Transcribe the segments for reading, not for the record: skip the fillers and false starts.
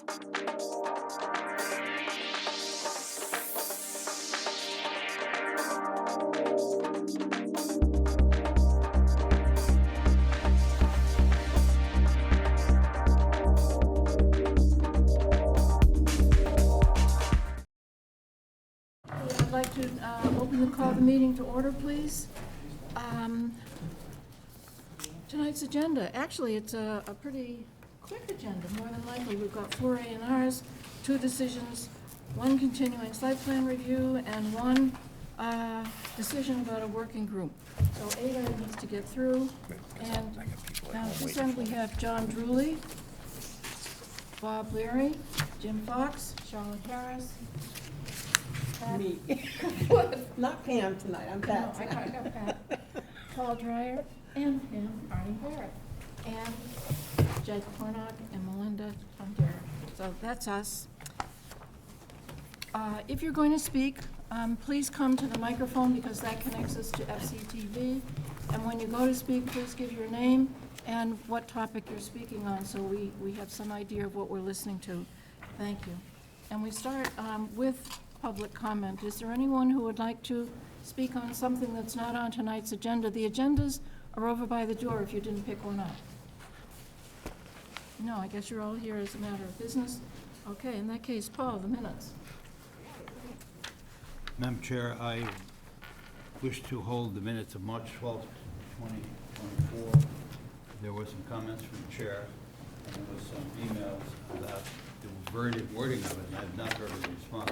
I'd like to call the meeting to order, please. Tonight's agenda, actually, it's a pretty quick agenda, more than likely. We've got 4 A&Rs, 2 decisions, 1 continuing site plan review, and 1 decision about a working group. So 8 items to get through. And now this end we have John Drewley, Bob Leary, Jim Fox, Charlotte Harris, Pat. Me. Not Pam tonight, I'm Pat. No, I got Pat. Paul Dreyer, and Arnie Barrett, and Jed Cornock and Melinda Tondera. So that's us. If you're going to speak, please come to the microphone because that connects us to FCTV. And when you go to speak, please give your name and what topic you're speaking on so we have some idea of what we're listening to. Thank you. And we start with public comment. Is there anyone who would like to speak on something that's not on tonight's agenda? The agendas are over by the door if you didn't pick one up. No, I guess you're all here as a matter of business. Okay, in that case, Paul, the minutes. Madam Chair, I wish to hold the minutes of March 12th, 2024. There were some comments from the chair, and there was some emails about the wording of it, and I have not heard a response.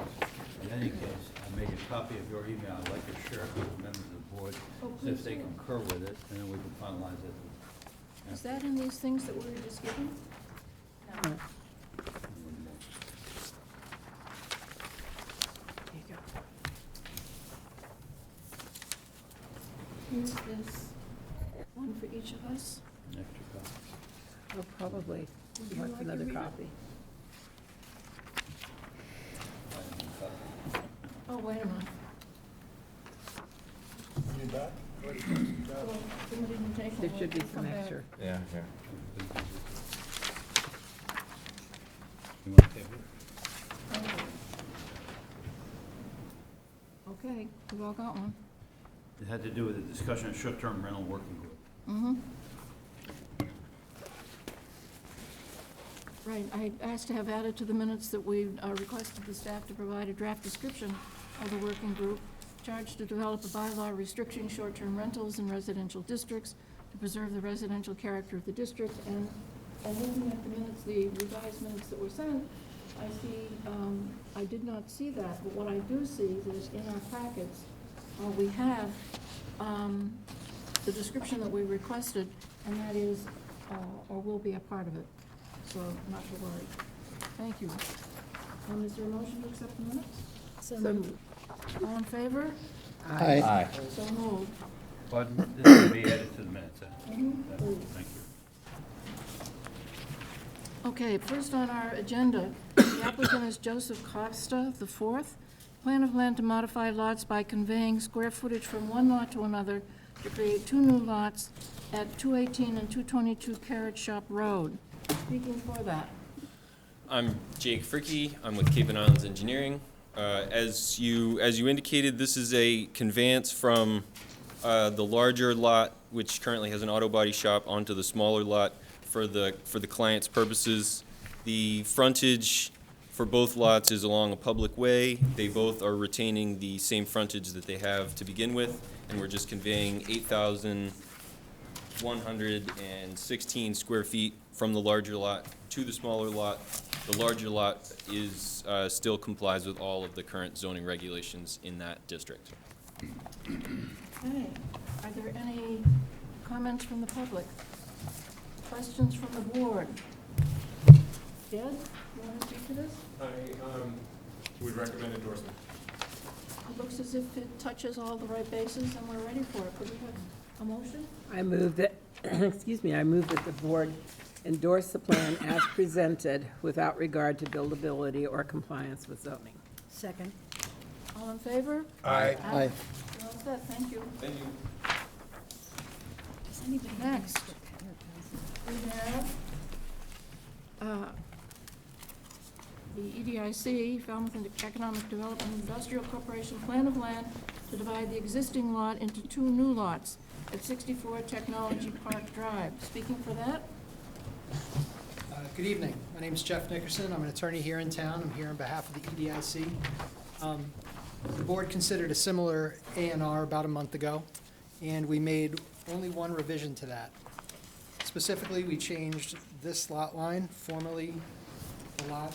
In any case, I made a copy of your email. I'd like to share it with the members of the board, see if they concur with it, and then we can finalize it. Is that in these things that we were just given? No. There you go. Here's this, one for each of us. An extra copy. Oh, probably. Would You you want like to another read it? copy? Oh, wait a minute. You back? Well, somebody can take There one. should be We'll some come back. extra. Yeah, here. You want to table it? Okay, we've all got one. It had to do with the discussion of short-term rental working group. Mm-hmm. Right, I asked to have added to the minutes that we requested the staff to provide a draft description of the working group charged to develop a bylaw restricting short-term rentals in residential districts to preserve the residential character of the district. And looking at the minutes, the revised minutes that were sent, I see, I did not see that, but what I do see is in our packets, we have the description that we requested, and that is, or will be a part of it. So not to worry. Thank you. Is there a motion to accept the minutes? So moved. All in favor? Aye. So moved. But this will be added to the minutes. Thank you. Okay, first on our agenda, the applicant is Joseph Costa IV. Plan of land to modify lots by conveying square footage from one lot to another to create 2 new lots at 218 and 222 Carrot Shop Road. Speaking for that. I'm Jake Fricky. I'm with Cape and Islands Engineering. As you indicated, this is a conveyance from the larger lot, which currently has an auto body shop, onto the smaller lot for the client's purposes. The frontage for both lots is along a public way. They both are retaining the same frontage that they have to begin with, and we're just conveying 8,116 square feet from the larger lot to the smaller lot. The larger lot is still complies with all of the current zoning regulations in that district. Okay, are there any comments from the public? Questions from the board? Jed, you want to speak to this? I would recommend endorsement. It looks as if it touches all the right bases and we're ready for it. Could we have a motion? I move that, excuse me, I move that the board endorse the plan as presented without regard to buildability or compliance with zoning. Second. All in favor? Aye. Aye. Well said, thank you. Thank you. Next, we have EDIC, Falmouth Economic Development Industrial Corporation Plan of Land to divide the existing lot into 2 new lots at 64 Technology Park Drive. Speaking for that, Good evening. My name is Jeff Nickerson. I'm an attorney here in town. I'm here on behalf of the EDIC. The board considered a similar A&R about a month ago, and we made only one revision to that. Specifically, we changed this lot line. Formerly, the lot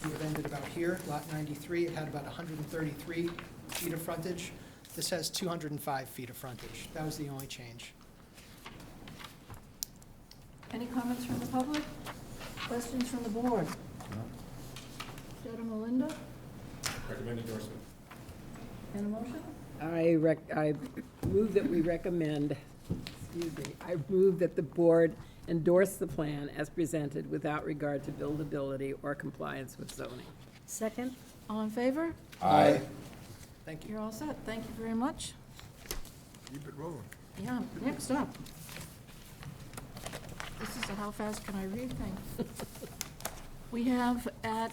would have ended about here, lot 93. It had about 133 feet of frontage. This has 205 feet of frontage. That was the only change. any comments from the public? Questions from the board? Jed and Melinda, Recommend endorsement. and a motion? I move that we recommend, I move that the board endorse the plan as presented without regard to buildability or compliance with zoning. Second? All in favor? Thank you. You're all set. Thank you very much. Keep it rolling. Yeah, next up. This is a how fast can I read thing. We have at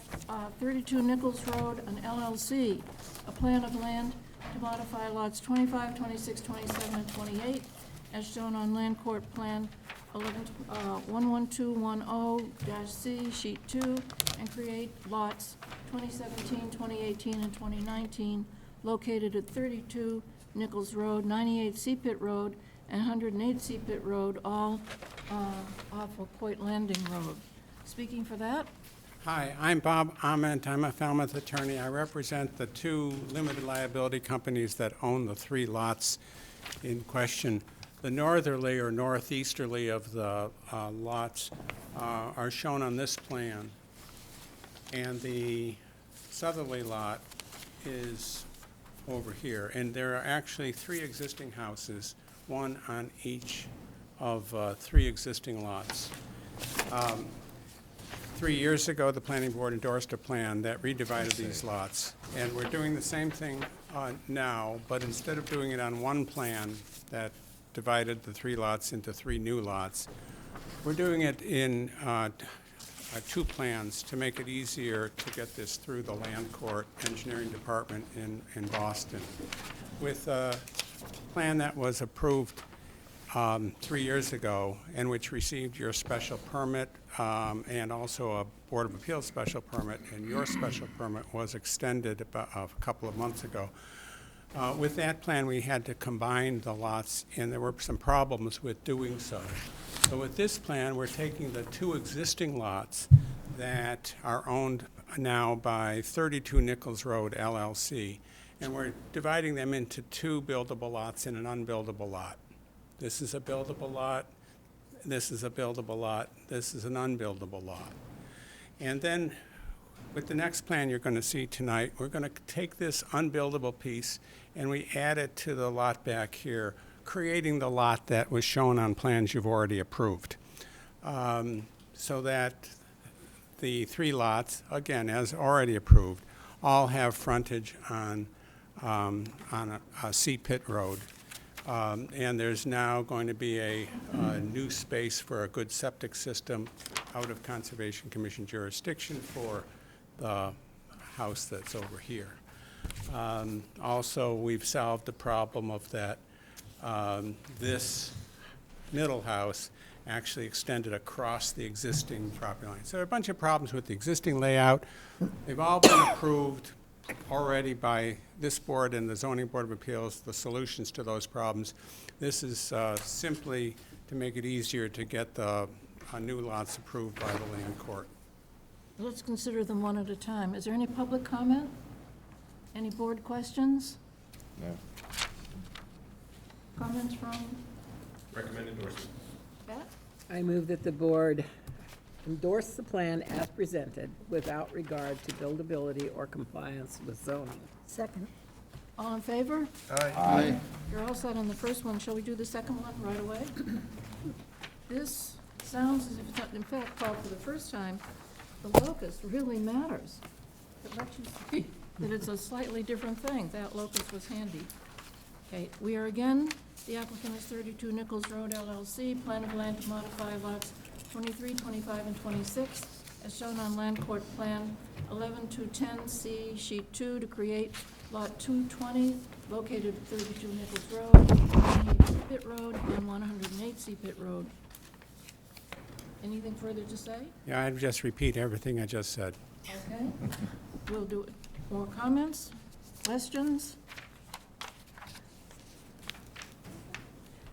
32 Nichols Road, an LLC, a plan of land to modify lots 25, 26, 27, and 28, as shown on Land Court Plan 11210-C, Sheet 2, and create lots 2017, 2018, and 2019, located at 32 Nichols Road, 98 Sea Pit Road, and 108 Sea Pit Road, all off of Point Landing Road. Speaking for that, Hi, I'm Bob Ament. I'm a Falmouth attorney. I represent the 2 limited liability companies that own the 3 lots in question. The northerly or northeasterly of the lots are shown on this plan, and the southerly lot is over here. And there are actually 3 existing houses, one on each of 3 existing lots. 3 years ago, the planning board endorsed a plan that redivided these lots. And we're doing the same thing now, but instead of doing it on one plan that divided the 3 lots into 3 new lots, we're doing it in 2 plans to make it easier to get this through the land court engineering department in Boston. With a plan that was approved 3 years ago, and which received your special permit and also a Board of Appeals special permit, and your special permit was extended about a couple of months ago. With that plan, we had to combine the lots, and there were some problems with doing so. So with this plan, we're taking the 2 existing lots that are owned now by 32 Nichols Road LLC, and we're dividing them into 2 buildable lots and an unbuildable lot. This is a buildable lot, this is a buildable lot, this is an unbuildable lot. And then with the next plan you're going to see tonight, we're going to take this unbuildable piece and we add it to the lot back here, creating the lot that was shown on plans you've already approved. So that the 3 lots, again, as already approved, all have frontage on a Sea Pit Road. And there's now going to be a new space for a good septic system out of Conservation Commission jurisdiction for the house that's over here. Also, we've solved the problem of that this middle house actually extended across the existing property line. So there are a bunch of problems with the existing layout. They've all been approved already by this board and the Zoning Board of Appeals, the solutions to those problems. This is simply to make it easier to get the new lots approved by the land court. let's consider them one at a time. Is there any public comment? Any board questions? No. Comments from Recommend endorsement. Pat? I move that the board endorse the plan as presented without regard to buildability or compliance with zoning. Second? All in favor? Aye. You're all set on the first one. Shall we do the second one right away? This sounds as if it's not, in fact, called for the first time. The locus really matters. It lets you see that it's a slightly different thing. That locus was handy. Okay, we are again, the applicant is 32 Nichols Road LLC, plan of land to modify lots 23, 25, and 26, as shown on Land Court Plan 11 to 10C, Sheet 2, to create Lot 220, located at 32 Nichols Road, 180 Pitt Road, and 108C Pitt Road. Anything further to say? Yeah, I'd just repeat everything I just said. Okay. We'll do it. More comments, questions?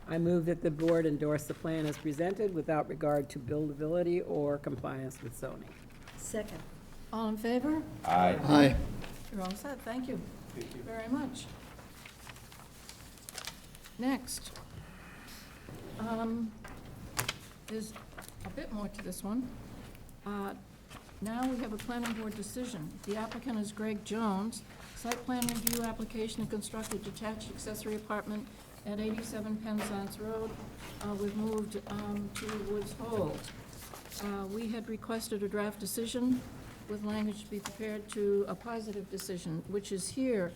I move that the board endorse the plan as presented without regard to buildability or compliance with zoning. Second. All in favor? Aye. You're all set, thank you. Thank you very much. Next, there's a bit more to this one. Now we have a planning board decision. The applicant is Greg Jones. Site plan review application to construct a detached accessory apartment at 87 Penzance Road. We've moved to Woods Hole. We had requested a draft decision with language to be prepared to a positive decision, which is here.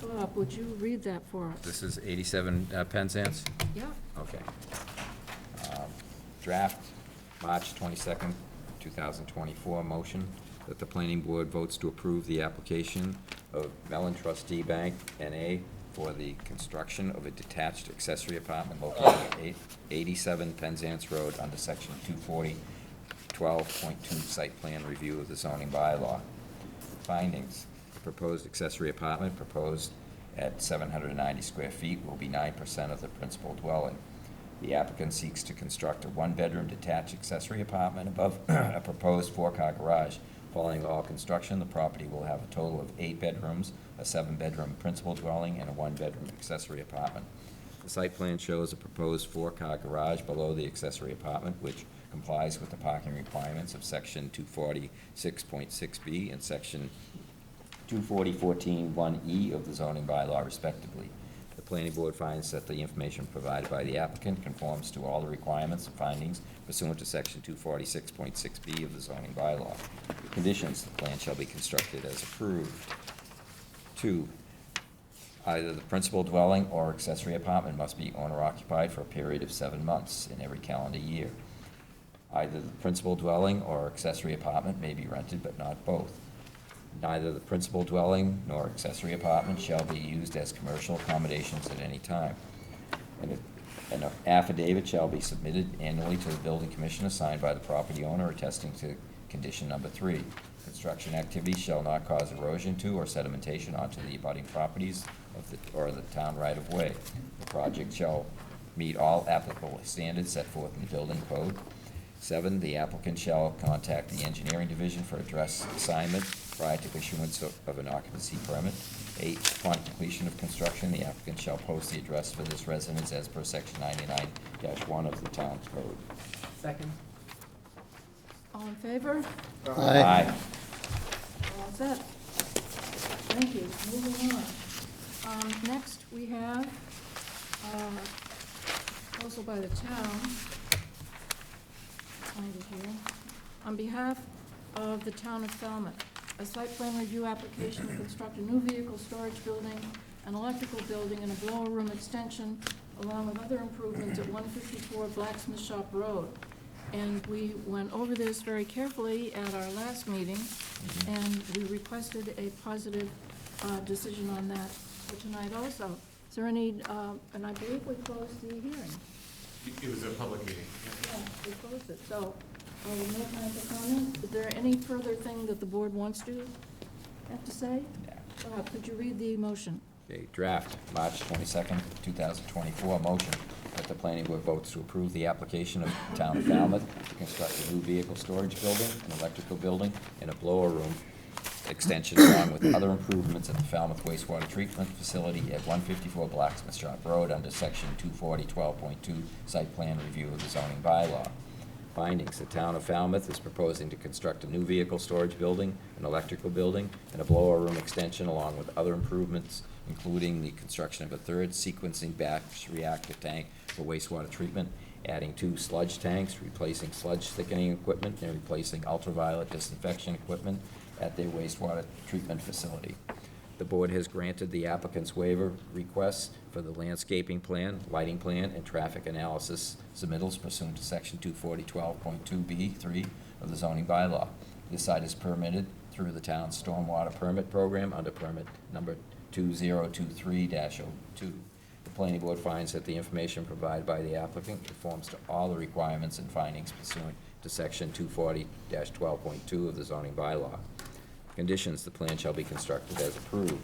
Bob, would you read that for us? This is 87 Penzance? Yeah, Okay. Draft, March 22nd, 2024, motion that the planning board votes to approve the application of Mellon Trustee Bank, N.A., for the construction of a detached accessory apartment located at 87 Penzance Road under section 240, 12.2 site plan review of the zoning bylaw. Findings: the proposed accessory apartment proposed at 790 square feet will be 9% of the principal dwelling. The applicant seeks to construct a one-bedroom detached accessory apartment above a proposed four-car garage. Following all construction, the property will have a total of 8 bedrooms, a 7-bedroom principal dwelling, and a 1-bedroom accessory apartment. The site plan shows a proposed four-car garage below the accessory apartment, which complies with the parking requirements of section 246.6B and section 240.14.1E of the zoning bylaw respectively. The planning board finds that the information provided by the applicant conforms to all the requirements and findings pursuant to section 246.6B of the zoning bylaw. The conditions: the plan shall be constructed as approved. 2, either the principal dwelling or accessory apartment must be owner-occupied for a period of 7 months in every calendar year. Either the principal dwelling or accessory apartment may be rented, but not both. Neither the principal dwelling nor accessory apartment shall be used as commercial accommodations at any time. An affidavit shall be submitted annually to the building commissioner signed by the property owner attesting to condition number 3. Construction activities shall not cause erosion to or sedimentation onto the abutting properties of the town right-of-way. The project shall meet all applicable standards set forth in the building code. 7, the applicant shall contact the engineering division for address assignment prior to issuance of an occupancy permit. 8, upon completion of construction, the applicant shall post the address for this residence as per section 99-1 of the town code. Second. all in favor? Aye. All set. Thank you. Moving on. Next, we have proposal by the town. Find it here. On behalf of the town of Falmouth, a site plan review application to construct a new vehicle storage building, an electrical building, and a blower room extension, along with other improvements at 154 Blacksmith Shop Road. And we went over this very carefully at our last meeting, and we requested a positive decision on that for tonight also. Is there any, and I believe we closed the hearing. It was a public meeting. Yeah, we closed it, so, no time for comment. Is there any further thing that the board wants to have to say? Bob, could you read the motion? Okay, draft, March 22nd, 2024, motion that the planning board votes to approve the application of the town of Falmouth to construct a new vehicle storage building, an electrical building, and a blower room extension along with other improvements at the Falmouth wastewater treatment facility at 154 Blacksmith Shop Road under section 240-12.2 site plan review of the zoning bylaw. Findings: the town of Falmouth is proposing to construct a new vehicle storage building, an electrical building, and a blower room extension along with other improvements, including the construction of a third sequencing batch reactor tank for wastewater treatment, adding 2 sludge tanks, replacing sludge thickening equipment, and replacing ultraviolet disinfection equipment at their wastewater treatment facility. The board has granted the applicant's waiver requests for the landscaping plan, lighting plan, and traffic analysis submittals pursuant to section 240-12.2B3 of the zoning bylaw. This site is permitted through the town's stormwater permit program under permit number 2023-02. The planning board finds that the information provided by the applicant conforms to all the requirements and findings pursuant to section 240-12.2 of the zoning bylaw. Conditions: the plan shall be constructed as approved.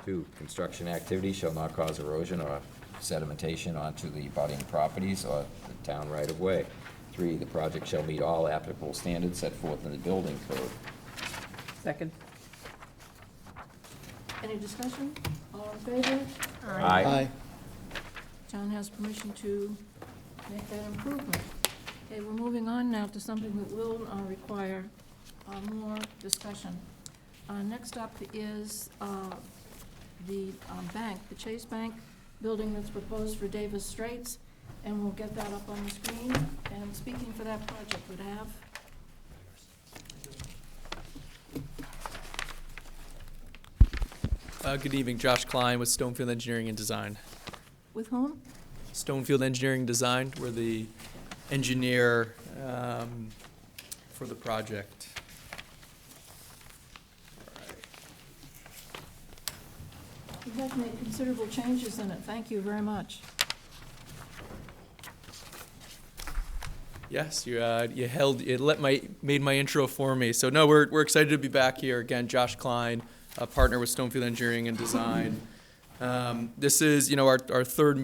2, construction activity shall not cause erosion or sedimentation onto the abutting properties or the town right-of-way. 3, the project shall meet all applicable standards set forth in the building code. Second. Any discussion? All in favor? Aye. Town has permission to make that improvement. Okay, we're moving on now to something that will require more discussion. Next up is the bank, the Chase Bank building that's proposed for Davis Straits, and we'll get that up on the screen. And speaking for that project would have... Good evening, Josh Klein with Stonefield Engineering and Design. With whom? Stonefield Engineering and Design, we're the engineer for the project. You have made considerable changes in it. Thank you very much. Yes, you made my intro for me. So no, we're excited to be back here again. Josh Klein, a partner with Stonefield Engineering and Design. This is, our third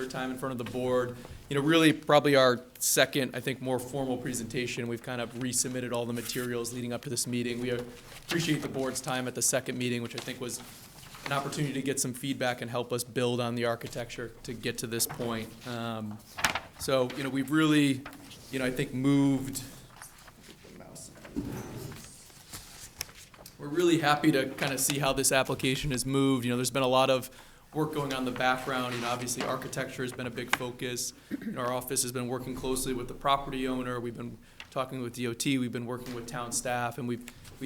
time in front of the board. Really probably our second, I think, more formal presentation. We've kind of resubmitted all the materials leading up to this meeting. We appreciate the board's time at the second meeting, which I think was an opportunity to get some feedback and help us build on the architecture to get to this point. So, we've really, I think moved. We're really happy to kind of see how this application has moved. There's been a lot of work going on in the background. Obviously architecture has been a big focus. Our office has been working closely with the property owner. We've been talking with DOT. We've been working with town staff, and we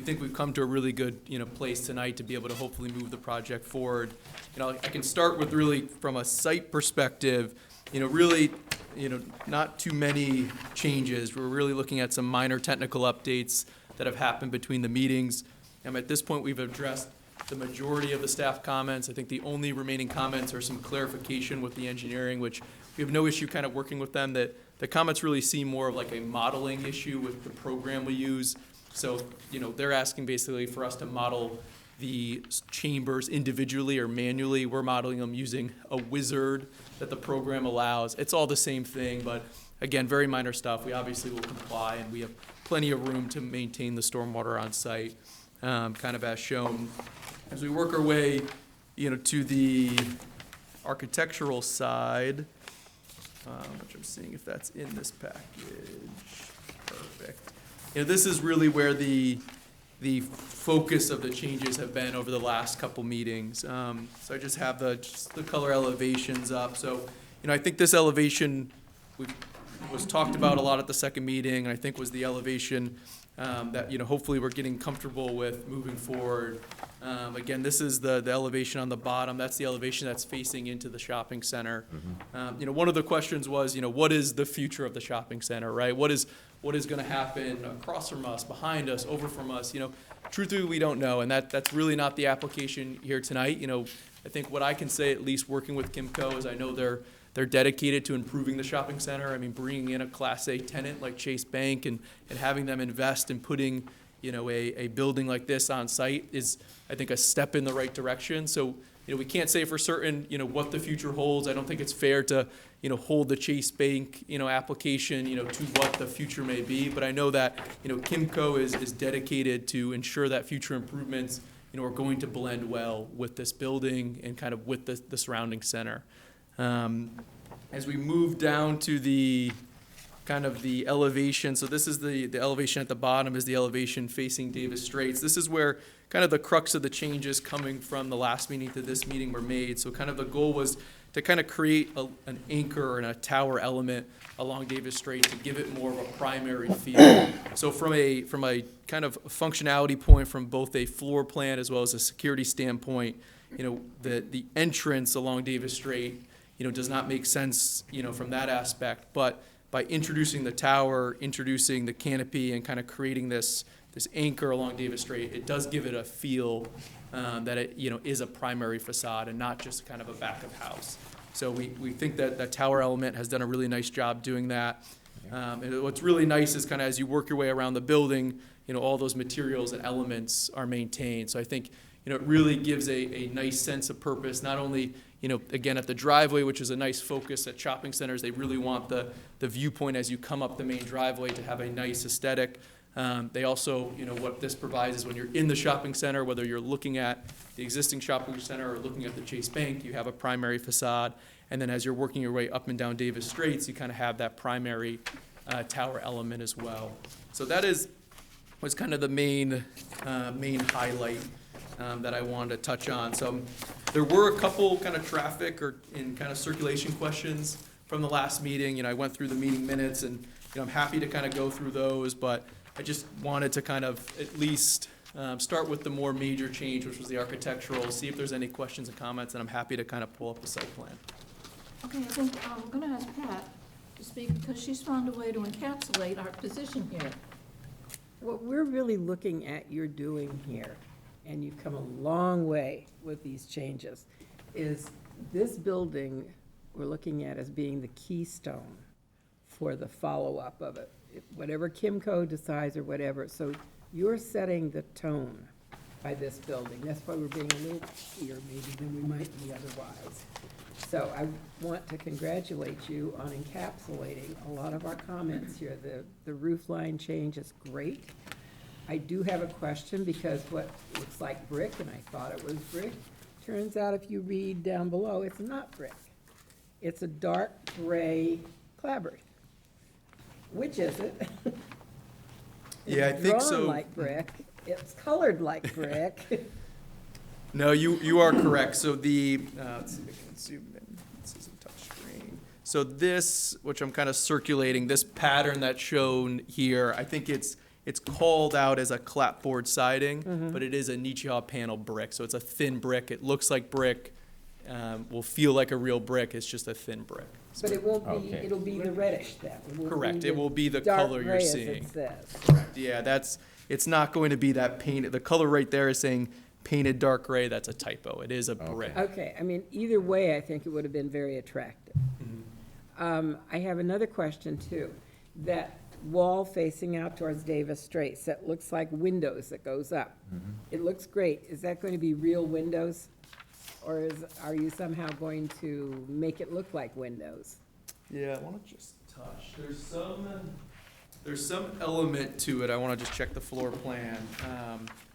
think we've come to a really good, place tonight to be able to hopefully move the project forward. I can start with really from a site perspective, really, not too many changes. We're really looking at some minor technical updates that have happened between the meetings. At this point, we've addressed the majority of the staff comments. I think the only remaining comments are some clarification with the engineering, which we have no issue kind of working with them. That the comments really seem more of like a modeling issue with the program we use. So, they're asking basically for us to model the chambers individually or manually. We're modeling them using a wizard that the program allows. It's all the same thing, but again, very minor stuff. We obviously will comply, and we have plenty of room to maintain the stormwater on site, kind of as shown. As we work our way, to the architectural side, which I'm seeing if that's in this package. Perfect. This is really where the focus of the changes have been over the last couple meetings. So I just have the color elevations up. So, I think this elevation was talked about a lot at the second meeting, and I think was the elevation that, hopefully we're getting comfortable with moving forward. Again, this is the elevation on the bottom. That's the elevation that's facing into the shopping center. One of the questions was, what is the future of the shopping center, right? What is going to happen across from us, behind us, over from us? Truthfully, we don't know, and that's really not the application here tonight. I think what I can say, at least working with Kimco, is I know they're dedicated to improving the shopping center. I mean, bringing in a Class A tenant like Chase Bank and having them invest in putting, a building like this on site is, I think, a step in the right direction. So, we can't say for certain, what the future holds. I don't think it's fair to, hold the Chase Bank, application, to what the future may be. But I know that, Kimco is dedicated to ensure that future improvements, are going to blend well with this building and kind of with the surrounding center. As we move down to the kind of the elevation, so this is the elevation at the bottom is the elevation facing Davis Straits. This is where kind of the crux of the changes coming from the last meeting to this meeting were made. So kind of the goal was to kind of create an anchor and a tower element along Davis Straits to give it more of a primary feel. So from a kind of functionality point, from both a floor plan as well as a security standpoint, the entrance along Davis Strait, does not make sense, from that aspect. But by introducing the tower, introducing the canopy, and kind of creating this this anchor along Davis Strait, it does give it a feel that it, is a primary facade and not just kind of a back of house. So we think that that tower element has done a really nice job doing that. And what's really nice is kind of as you work your way around the building, all those materials and elements are maintained. So I think, it really gives a nice sense of purpose, not only, again, at the driveway, which is a nice focus at shopping centers. They really want the viewpoint as you come up the main driveway to have a nice aesthetic. They also, what this provides is when you're in the shopping center, whether you're looking at the existing shopping center or looking at the Chase Bank, you have a primary facade. And then as you're working your way up and down Davis Straits, you kind of have that primary tower element as well. So that was kind of the main highlight that I wanted to touch on. So there were a couple kind of traffic or in kind of circulation questions from the last meeting. I went through the meeting minutes and I'm happy to kind of go through those, but I just wanted to kind of at least start with the more major change, which was the architectural, see if there's any questions and comments, and I'm happy to kind of pull up the site plan. Okay, I think I'm going to ask Pat to speak because she's found a way to encapsulate our position here. What we're really looking at you're doing here, and you've come a long way with these changes, is this building we're looking at as being the keystone for the follow-up of it. Whatever Kimco decides or whatever, so you're setting the tone by this building. That's why we're being a little easier maybe than we might be otherwise. So I want to congratulate you on encapsulating a lot of our comments here. The roof line change is great. I do have a question because what looks like brick, and I thought it was brick, turns out if you read down below, it's not brick. It's a dark gray clapboard. Which is it? Yeah, I It's think drawn so. like brick. It's colored like brick. No, you are correct. So let's see if I can zoom in. This isn't touchscreen. So this, which I'm kind of circulating, this pattern that's shown here, I think it's called out as a clapboard siding, but it is a Nichia panel brick. So it's a thin brick. It looks like brick, will feel like a real brick. It's just a thin brick. But it won't be, Okay. it'll be the reddish then. It won't Correct. be It will be the dark color you're gray as seeing. it says. Yeah, it's not going to be that painted. The color right there is saying painted dark gray. That's a typo. It is a brick. Okay, I mean, either way, I think it would have been very attractive. I have another question too. That wall facing out towards Davis Straits, that looks like windows that goes up. It looks great. Is that going to be real windows? Or are you somehow going to make it look like windows? Yeah, I want to just touch. There's some element to it. I want to just check the floor plan.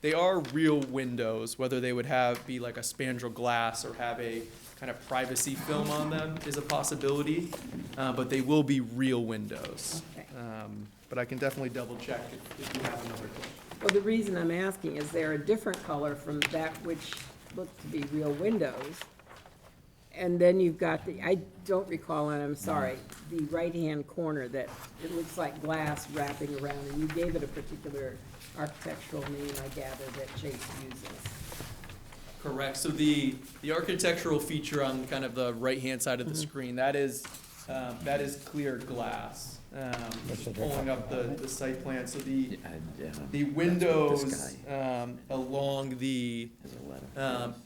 They are real windows. Whether they would be like a spandrel glass or have a kind of privacy film on them is a possibility, but they will be real windows. Okay. But I can definitely double check if you have another question. Well, the reason I'm asking is they're a different color from that which look to be real windows. And then you've got I don't recall, and I'm sorry, the right-hand corner that it looks like glass wrapping around, and you gave it a particular architectural name, I gather, that Chase uses. Correct. So the architectural feature on kind of the right-hand side of the screen, that is clear glass. Pulling up the site plan. So the windows along the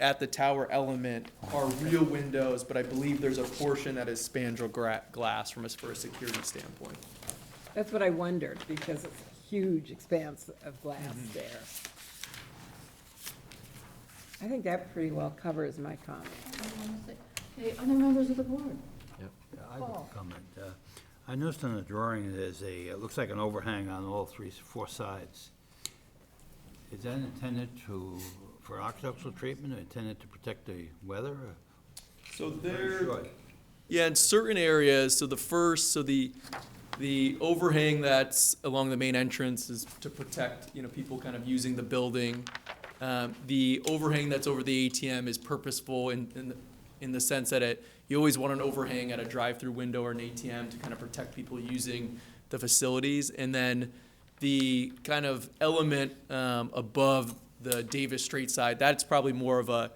at the tower element are real windows, but I believe there's a portion that is spandrel glass for a security standpoint. That's what I wondered, because it's a huge expanse of glass there. I think that pretty well covers my comment. Hey, other members of the board? I have a comment. I noticed on the drawing, there's it looks like an overhang on all four sides. Is that intended for architectural treatment, or intended to protect the weather? Or? So Very short. yeah, in certain areas, the overhang that's along the main entrance is to protect, people kind of using the building. The overhang that's over the ATM is purposeful in the sense that you always want an overhang at a drive-through window or an ATM to kind of protect people using the facilities. And then the kind of element above the Davis Strait side, that's probably more of an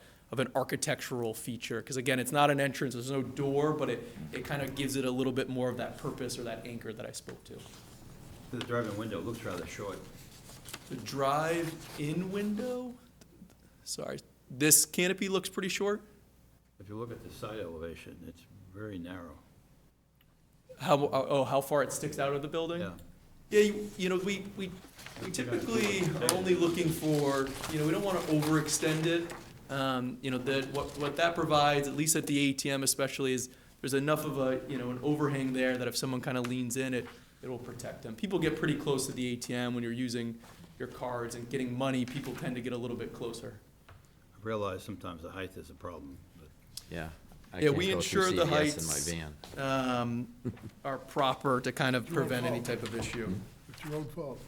architectural feature. Because again, it's not an entrance, there's no door, but it kind of gives it a little bit more of that purpose or that anchor that I spoke to. The driving window looks rather short. The drive-in window, sorry, this canopy looks pretty short. If you look at the side elevation, it's very narrow. How far it sticks out of the building? Yeah. Yeah, you know, we typically are only looking for, you know, we don't want to overextend it. You know, what that provides, at least at the ATM especially, is there's enough of a, you know, an overhang there that if someone kind of leans in, it will protect them. People get pretty close to the ATM when you're using your cards and getting money. People tend to get a little bit closer. I realize sometimes the height is a problem, but Yeah. I Yeah, can't we go through ensure the CVS heights in my van. are proper to kind of prevent any type of issue. It's your own fault.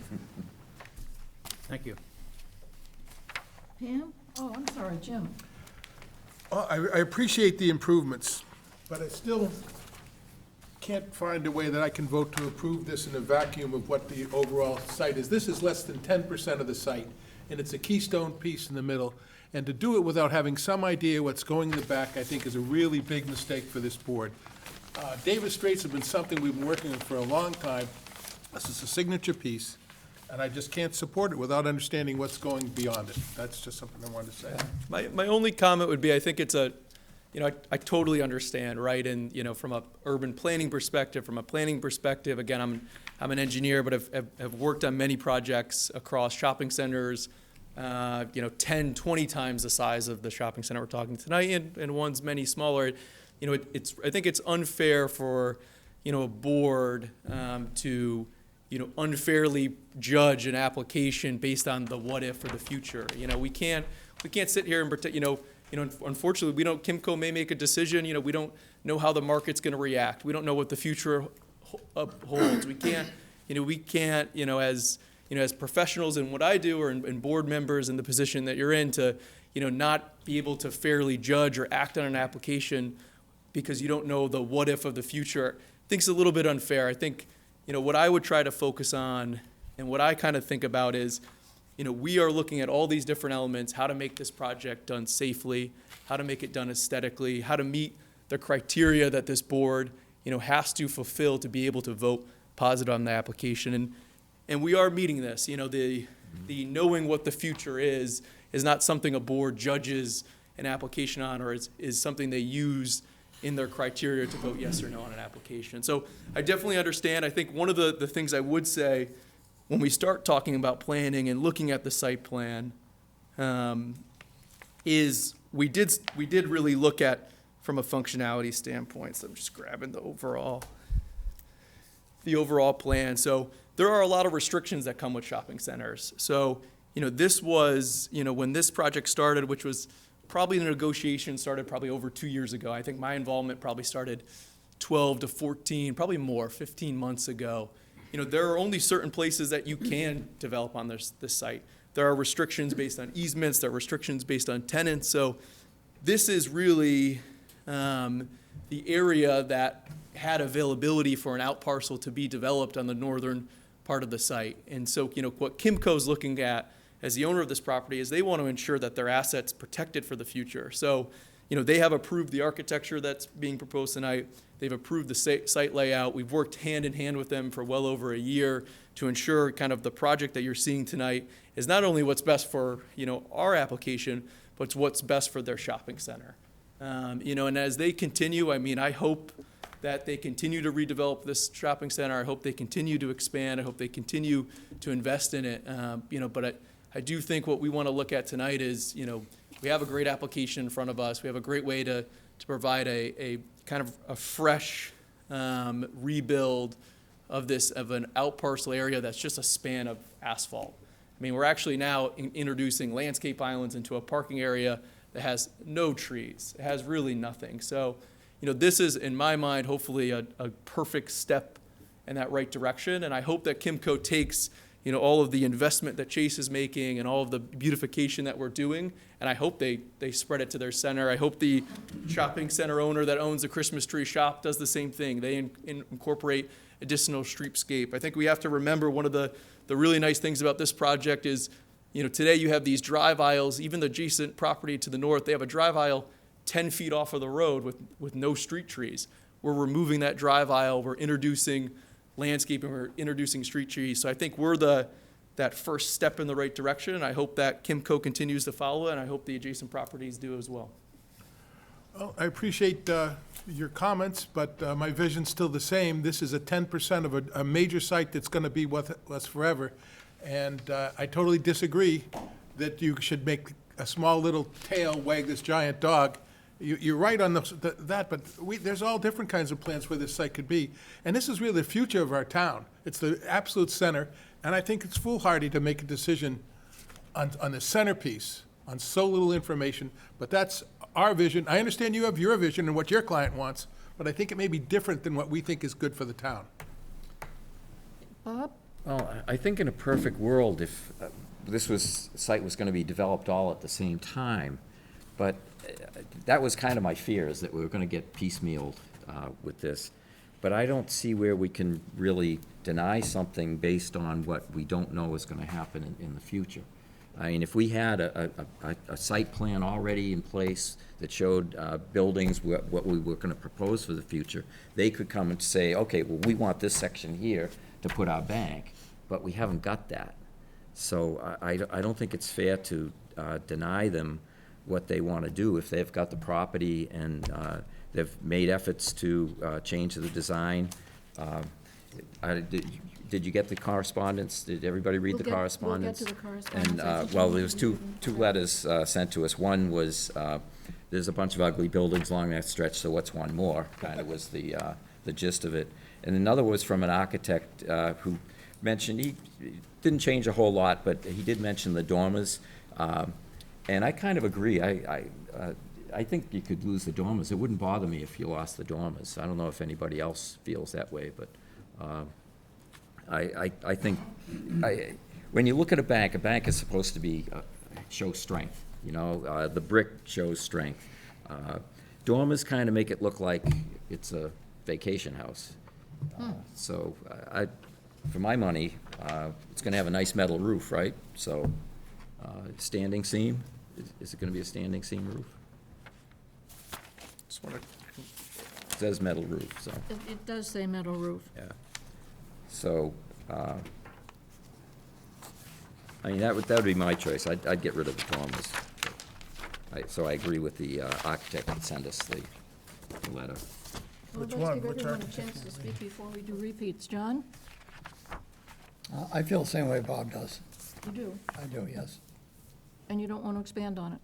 thank you. Pam? Oh, I'm sorry, Jim. I appreciate the improvements, but I still can't find a way that I can vote to approve this in a vacuum of what the overall site is. This is less than 10% of the site, and it's a keystone piece in the middle. And to do it without having some idea what's going in the back, I think is a really big mistake for this board. Davis Straits have been something we've been working on for a long time. This is a signature piece, and I just can't support it without understanding what's going beyond it. That's just something I wanted to say. My only comment would be, I think it's you know, I totally understand, right? And, you know, from a urban planning perspective, again, I'm an engineer, but have worked on many projects across shopping centers, you know, 10, 20 times the size of the shopping center we're talking tonight, and one's many smaller. You know, I think it's unfair for, you know, a board to, you know, unfairly judge an application based on the what if or the future. You know, we can't sit here and pretend, you know, unfortunately, Kimco may make a decision, you know, we don't know how the market's gonna react. We don't know what the future holds. We can't, you know, as professionals in what I do, or in board members in the position that you're in, to, you know, not be able to fairly judge or act on an application because you don't know the what if of the future. I think it's a little bit unfair. I think, you know, what I would try to focus on and what I kind of think about is, you know, we are looking at all these different elements, how to make this project done safely, how to make it done aesthetically, how to meet the criteria that this board, you know, has to fulfill to be able to vote positive on the application. And we are meeting this. You know, the knowing what the future is not something a board judges an application on, or is something they use in their criteria to vote yes or no on an application. So I definitely understand. I think one of the things I would say when we start talking about planning and looking at the site plan is we did really look at from a functionality standpoint. So I'm just grabbing the overall plan. So there are a lot of restrictions that come with shopping centers. So, you know, this was, you know, when this project started, which was probably the negotiation started probably over 2 years ago. I think my involvement probably started 12 to 14, probably more, 15 months ago. You know, there are only certain places that you can develop on this site. There are restrictions based on easements, there are restrictions based on tenants. So this is really the area that had availability for an out parcel to be developed on the northern part of the site. And so, you know, what Kimco's looking at as the owner of this property is they want to ensure that their assets protected for the future. So, you know, they have approved the architecture that's being proposed tonight. They've approved the site layout. We've worked hand in hand with them for well over a year to ensure kind of the project that you're seeing tonight is not only what's best for, you know, our application, but it's what's best for their shopping center. You know, and as they continue, I mean, I hope that they continue to redevelop this shopping center. I hope they continue to expand. I hope they continue to invest in it. You know, but I do think what we want to look at tonight is, you know, we have a great application in front of us. We have a great way to provide a kind of a fresh rebuild of an out parcel area that's just a span of asphalt. I mean, we're actually now introducing landscape islands into a parking area that has no trees. It has really nothing. So, you know, this is, in my mind, hopefully a perfect step in that right direction. And I hope that Kimco takes, you know, all of the investment that Chase is making and all of the beautification that we're doing, and I hope they spread it to their center. I hope the shopping center owner that owns a Christmas tree shop does the same thing. They incorporate additional streetscape. I think we have to remember one of the really nice things about this project is, you know, today you have these drive aisles, even the adjacent property to the north, they have a drive aisle 10 feet off of the road with no street trees. We're removing that drive aisle, we're introducing landscaping, we're introducing street trees. So I think we're the that first step in the right direction, and I hope that Kimco continues to follow it, and I hope the adjacent properties do as well. Well, I appreciate your comments, but my vision's still the same. This is a 10% of a major site that's going to be with us forever. And I totally disagree that you should make a small little tail wag this giant dog. You're right on that, but there's all different kinds of plans where this site could be. And this is really the future of our town. It's the absolute center, and I think it's foolhardy to make a decision on the centerpiece, on so little information, but that's our vision. I understand you have your vision and what your client wants, but I think it may be different than what we think is good for the town. Bob? Well, I think in a perfect world, if site was going to be developed all at the same time, but that was kind of my fear, is that we were going to get piecemealed with this. But I don't see where we can really deny something based on what we don't know is going to happen in the future. I mean, if we had a site plan already in place that showed buildings, what we were going to propose for the future, they could come and say, okay, well, we want this section here to put our bank, but we haven't got that. So I don't think it's fair to deny them what they want to do if they've got the property and they've made efforts to change the design. Did you get the correspondence? Did everybody read the correspondence? We'll get to the correspondence. And, well, there was two letters sent to us. One was, there's a bunch of ugly buildings along that stretch, so what's one more? Kind of was the gist of it. And another was from an architect who mentioned, he didn't change a whole lot, but he did mention the dormers. And I kind of agree. I think you could lose the dormers. It wouldn't bother me if you lost the dormers. I don't know if anybody else feels that way, but I think when you look at a bank is supposed to be show strength. You know, the brick shows strength. Dormers kind of make it look like it's a vacation house. So for my money, it's going to have a nice metal roof, right? So standing seam. Is it going to be a standing seam roof? Just want to It says metal roof, so, It does say metal roof. yeah. So, I mean, that would be my choice. I'd get rid of the dormers. So I agree with the architect that sent us the letter. Well, Which let's one? give Which everyone a architect? chance to speak before we do repeats. John? I feel the same way Bob does. You do, I do, yes. and you don't want to expand on it.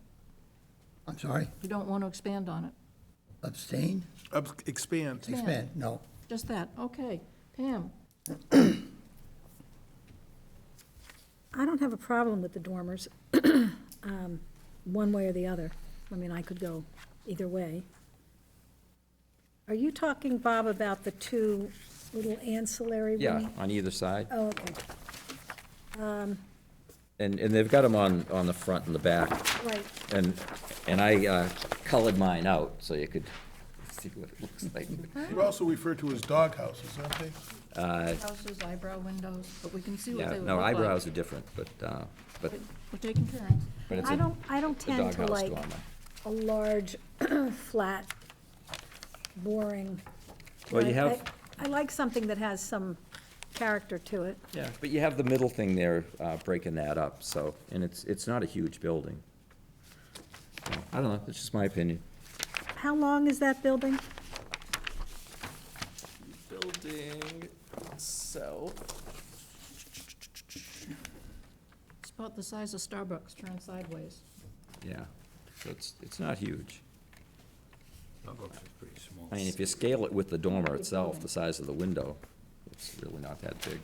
I'm sorry, You don't want to expand on it. abstain? Expand. Expand, no. Just that, okay. Pam? I don't have a problem with the dormers, one way or the other. I mean, I could go either way. Are you talking, Bob, about the two little ancillary Yeah, wing? on either side. Oh, okay, And they've got them on the front and the back. right. And I colored mine out so you could see what it looks like. They're also referred to as dog houses, aren't they? Houses, eyebrow windows, but we can see what Yeah, they would no, look like. eyebrows are different, but We're taking turns. it's I a don't tend to doghouse like dormer. a large, flat, boring. Well, you I- have, I like something that has some character to it. yeah, but you have the middle thing there breaking that up, so, and it's not a huge building. So, I don't know, that's just my opinion. How long is that building? building itself. It's about the size of Starbucks turned sideways. Yeah, so it's not huge. Starbucks is pretty small. I mean, if you scale it with the dormer itself, the size of the window, it's really not that big.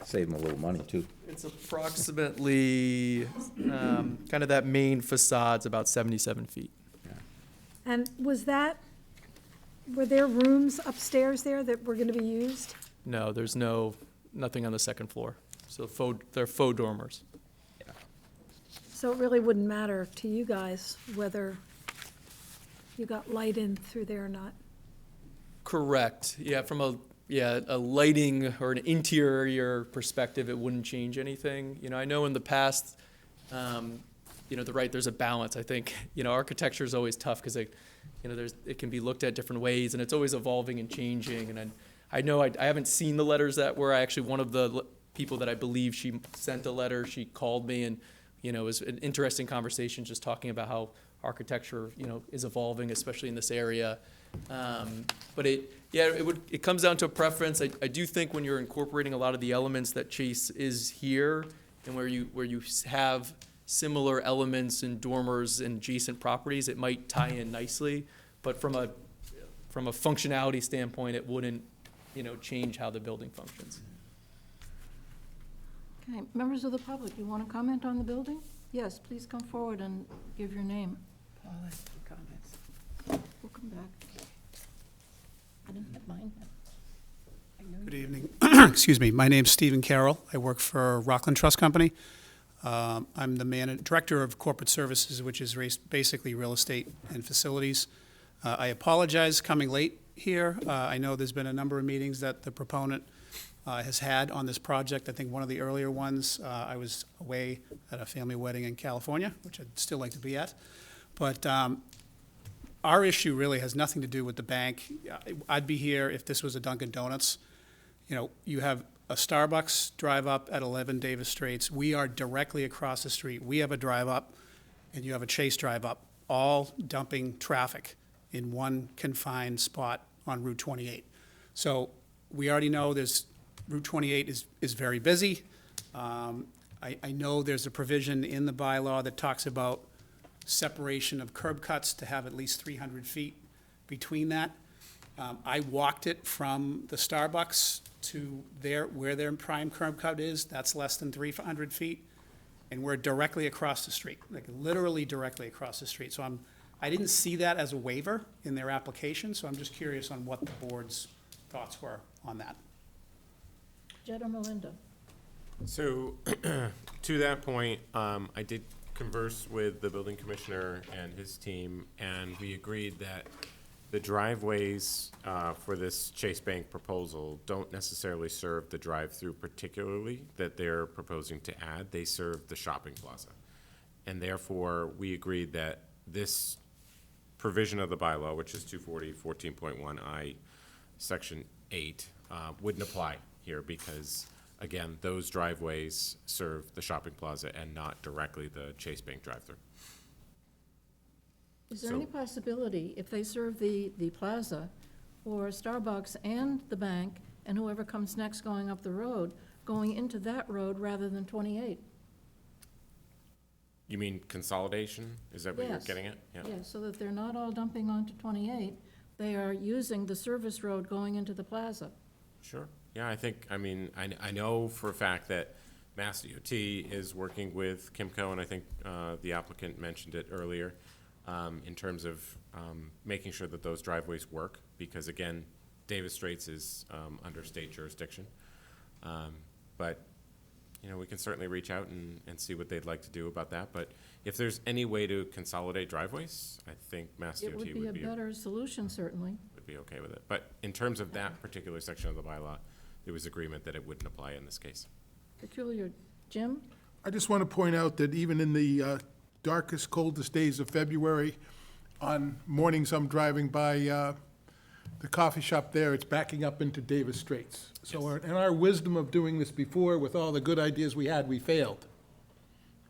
Save them a little money, too. It's approximately, kind of that main facade's about 77 feet. And were there rooms upstairs there that were gonna be used? No, there's nothing on the second floor. So they're faux dormers. So it really wouldn't matter to you guys whether you got light in through there or not? Correct. Yeah, from a lighting or an interior perspective, it wouldn't change anything. You know, I know in the past, there's a balance. I think, architecture is always tough because it can be looked at different ways and it's always evolving and changing. And I know I haven't seen the letters that were actually one of the people that I believe she sent a letter. She called me, and it was an interesting conversation, just talking about how architecture is evolving, especially in this area. But it comes down to a preference. I do think when you're incorporating a lot of the elements that Chase is here, and where you have similar elements in dormers and adjacent properties, it might tie in nicely. But from a functionality standpoint, it wouldn't change how the building functions. Okay, members of the public, you want to comment on the building? Yes, please come forward and give your name. Paul has some comments. We'll come back. I didn't have mine. I know you- Good evening. Excuse me. My name's Stephen Carroll. I work for Rockland Trust Company. I'm the director of corporate services, which is basically real estate and facilities. I apologize coming late here. I know there's been a number of meetings that the proponent has had on this project. I think one of the earlier ones, I was away at a family wedding in California, which I'd still like to be at. But our issue really has nothing to do with the bank. I'd be here if this was a Dunkin' Donuts. You have a Starbucks drive up at 11 Davis Straits. We are directly across the street. We have a drive up, and you have a Chase drive up, all dumping traffic in one confined spot on Route 28. So we already know Route 28 is very busy. I know there's a provision in the bylaw that talks about separation of curb cuts to have at least 300 feet between that. I walked it from the Starbucks to where their prime curb cut is. That's less than 300 feet. And we're directly across the street, like literally directly across the street. So I didn't see that as a waiver in their application, so I'm just curious on what the board's thoughts were on that. Jed or Melinda? So, to that point, I did converse with the building commissioner and his team, and we agreed that the driveways for this Chase Bank proposal don't necessarily serve the drive-through particularly that they're proposing to add. They serve the shopping plaza. And therefore, we agreed that this provision of the bylaw, which is 240-14.1I, Section 8, wouldn't apply here because, again, those driveways serve the shopping plaza and not directly the Chase Bank drive-through. Is there any possibility, if they serve the plaza, for Starbucks and the bank, and whoever comes next going up the road, going into that road rather than 28? You mean consolidation? Is that what you're Yes. getting at? Yeah. Yes, so that they're not all dumping onto 28. They are using the service road going into the plaza. Sure. Yeah, I know for a fact that Mass DOT is working with Kimco, and I think the applicant mentioned it earlier, in terms of making sure that those driveways work, because again, Davis Straits is under state jurisdiction. But we can certainly reach out and see what they'd like to do about that. But if there's any way to consolidate driveways, I think Mass DOT It would be a better solution, certainly. would be okay with it. But in terms of that particular section of the bylaw, there was agreement that it wouldn't apply in this case. Peculiar. Jim? I just want to point out that even in the darkest, coldest days of February, on mornings I'm driving by the coffee shop there, it's backing up into Davis Straits. So in our wisdom of doing this before, with all the good ideas we had, we failed.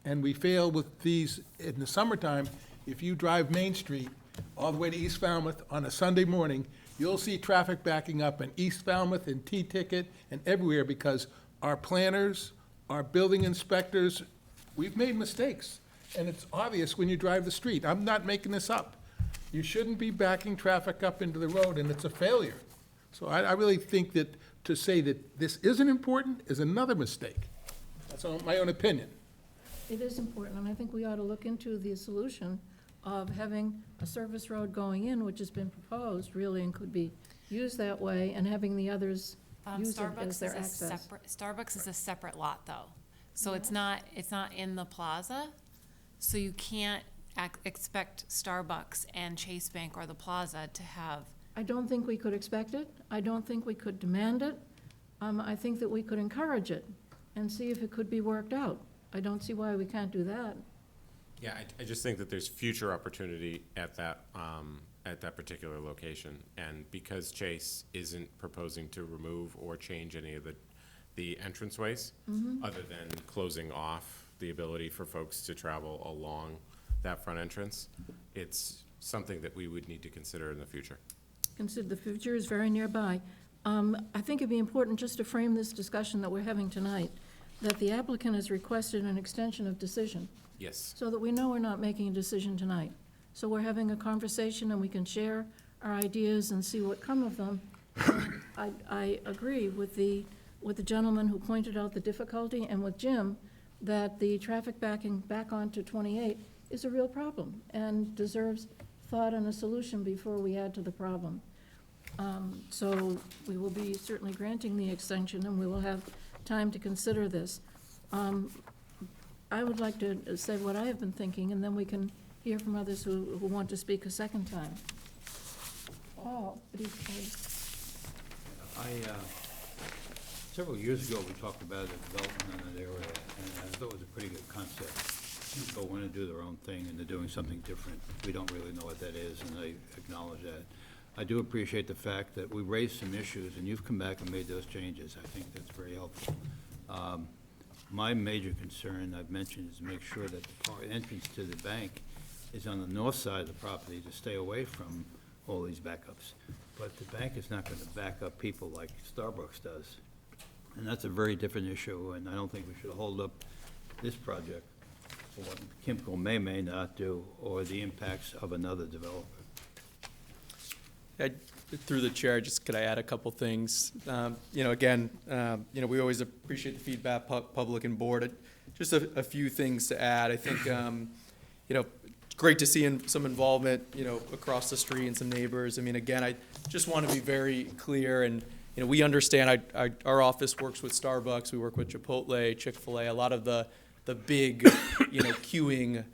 And we failed with these in the summertime. If you drive Main Street all the way to East Falmouth on a Sunday morning, you'll see traffic backing up in East Falmouth and T-Ticket and everywhere because our planners, our building inspectors, we've made mistakes. And it's obvious when you drive the street. I'm not making this up. You shouldn't be backing traffic up into the road, and it's a failure. So I really think that to say that this isn't important is another mistake. That's my own opinion. It is important, and I think we ought to look into the solution of having a service road going in, which has been proposed, really, and could be used that way, and having the others use it as their access. Starbucks is a separate lot, though. So it's not in the plaza, so you can't expect Starbucks and Chase Bank or the plaza to have. I don't think we could expect it. I don't think we could demand it. I think that we could encourage it and see if it could be worked out. I don't see why we can't do that. Yeah, I just think that there's future opportunity at at that particular location. And because Chase isn't proposing to remove or change any of the entranceways, other than closing off the ability for folks to travel along that front entrance, it's something that we would need to consider in the future. Consider the future is very nearby. I think it'd be important just to frame this discussion that we're having tonight, that the applicant has requested an extension of decision, Yes. so that we know we're not making a decision tonight. So we're having a conversation and we can share our ideas and see what come of them. I agree with the gentleman who pointed out the difficulty, and with Jim, that the traffic backing back onto 28 is a real problem and deserves thought and a solution before we add to the problem. So we will be certainly granting the extension, and we will have time to consider this. I would like to say what I have been thinking, and then we can hear from others who want to speak a second time. Oh, Several years ago, we talked about the development in that area, and I thought it was a pretty good concept. People want to do their own thing, and they're doing something different. We don't really know what that is, and I acknowledge that. I do appreciate the fact that we raised some issues, and you've come back and made those changes. I think that's very helpful. My major concern, I've mentioned, is to make sure that the entrance to the bank is on the north side of the property to stay away from all these backups. But the bank is not going to back up people like Starbucks does. And that's a very different issue, and I don't think we should hold up this project for what Kimco may not do, or the impacts of another developer. Through the chair, just could I add a couple things? Again, we always appreciate the feedback, public and board. Just a few things to add. I think, great to see some involvement, across the street and some neighbors. I mean, again, I just want to be very clear, and, we understand our office works with Starbucks, we work with Chipotle, Chick-fil-A, a lot of the big, queuing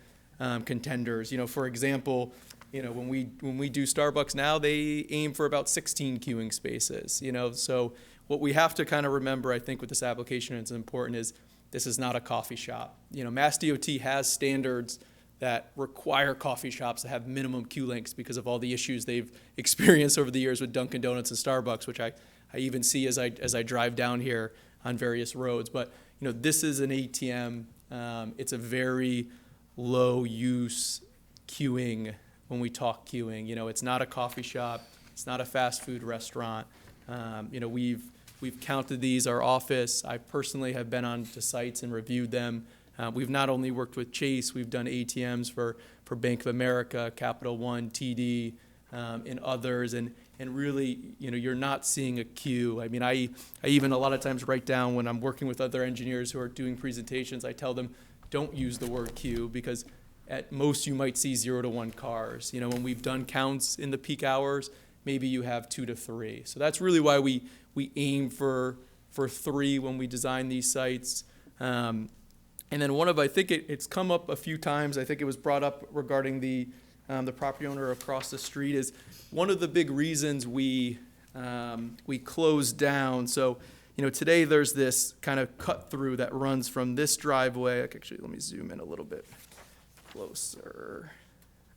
contenders. For example, when we do Starbucks now, they aim for about 16 queuing spaces, so what we have to kind of remember, I think, with this application, and it's important, is this is not a coffee shop. Mass DOT has standards that require coffee shops to have minimum queue lengths because of all the issues they've experienced over the years with Dunkin' Donuts and Starbucks, which I even see as I drive down here on various roads. But this is an ATM. It's a very low use queuing. When we talk queuing, it's not a coffee shop, it's not a fast food restaurant. We've counted these. Our office, I personally have been on to sites and reviewed them. We've not only worked with Chase, we've done ATMs for Bank of America, Capital One, TD, and others, and really, you're not seeing a queue. I mean, I even a lot of times write down when I'm working with other engineers who are doing presentations, I tell them, don't use the word queue, because at most you might see 0 to 1 cars. When we've done counts in the peak hours, maybe you have 2 to 3. So that's really why we aim for 3 when we design these sites. And then I think it's come up a few times. I think it was brought up regarding the property owner across the street, is one of the big reasons we closed down. So, today there's this kind of cut through that runs from this driveway. Actually, let me zoom in a little bit closer.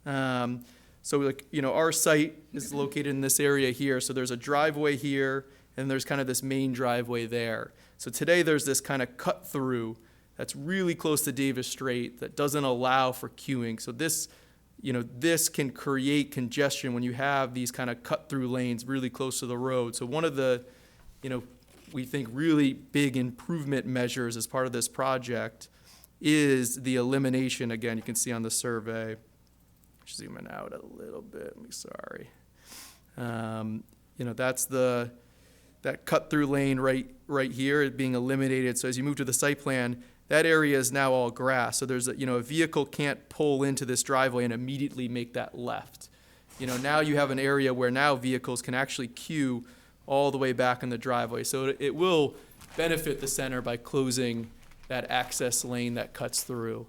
Our site is located in this area here. So there's a driveway here, and there's kind of this main driveway there. So today there's this kind of cut through that's really close to Davis Strait that doesn't allow for queuing. So this can create congestion when you have these kind of cut through lanes really close to the road. So one of the, we think really big improvement measures as part of this project is the elimination, again, you can see on the survey, zooming out a little bit, sorry. That's that cut through lane right here being eliminated. So as you move to the site plan, that area is now all grass. So there's a vehicle can't pull into this driveway and immediately make that left. Now you have an area where now vehicles can actually queue all the way back in the driveway. So it will benefit the center by closing that access lane that cuts through.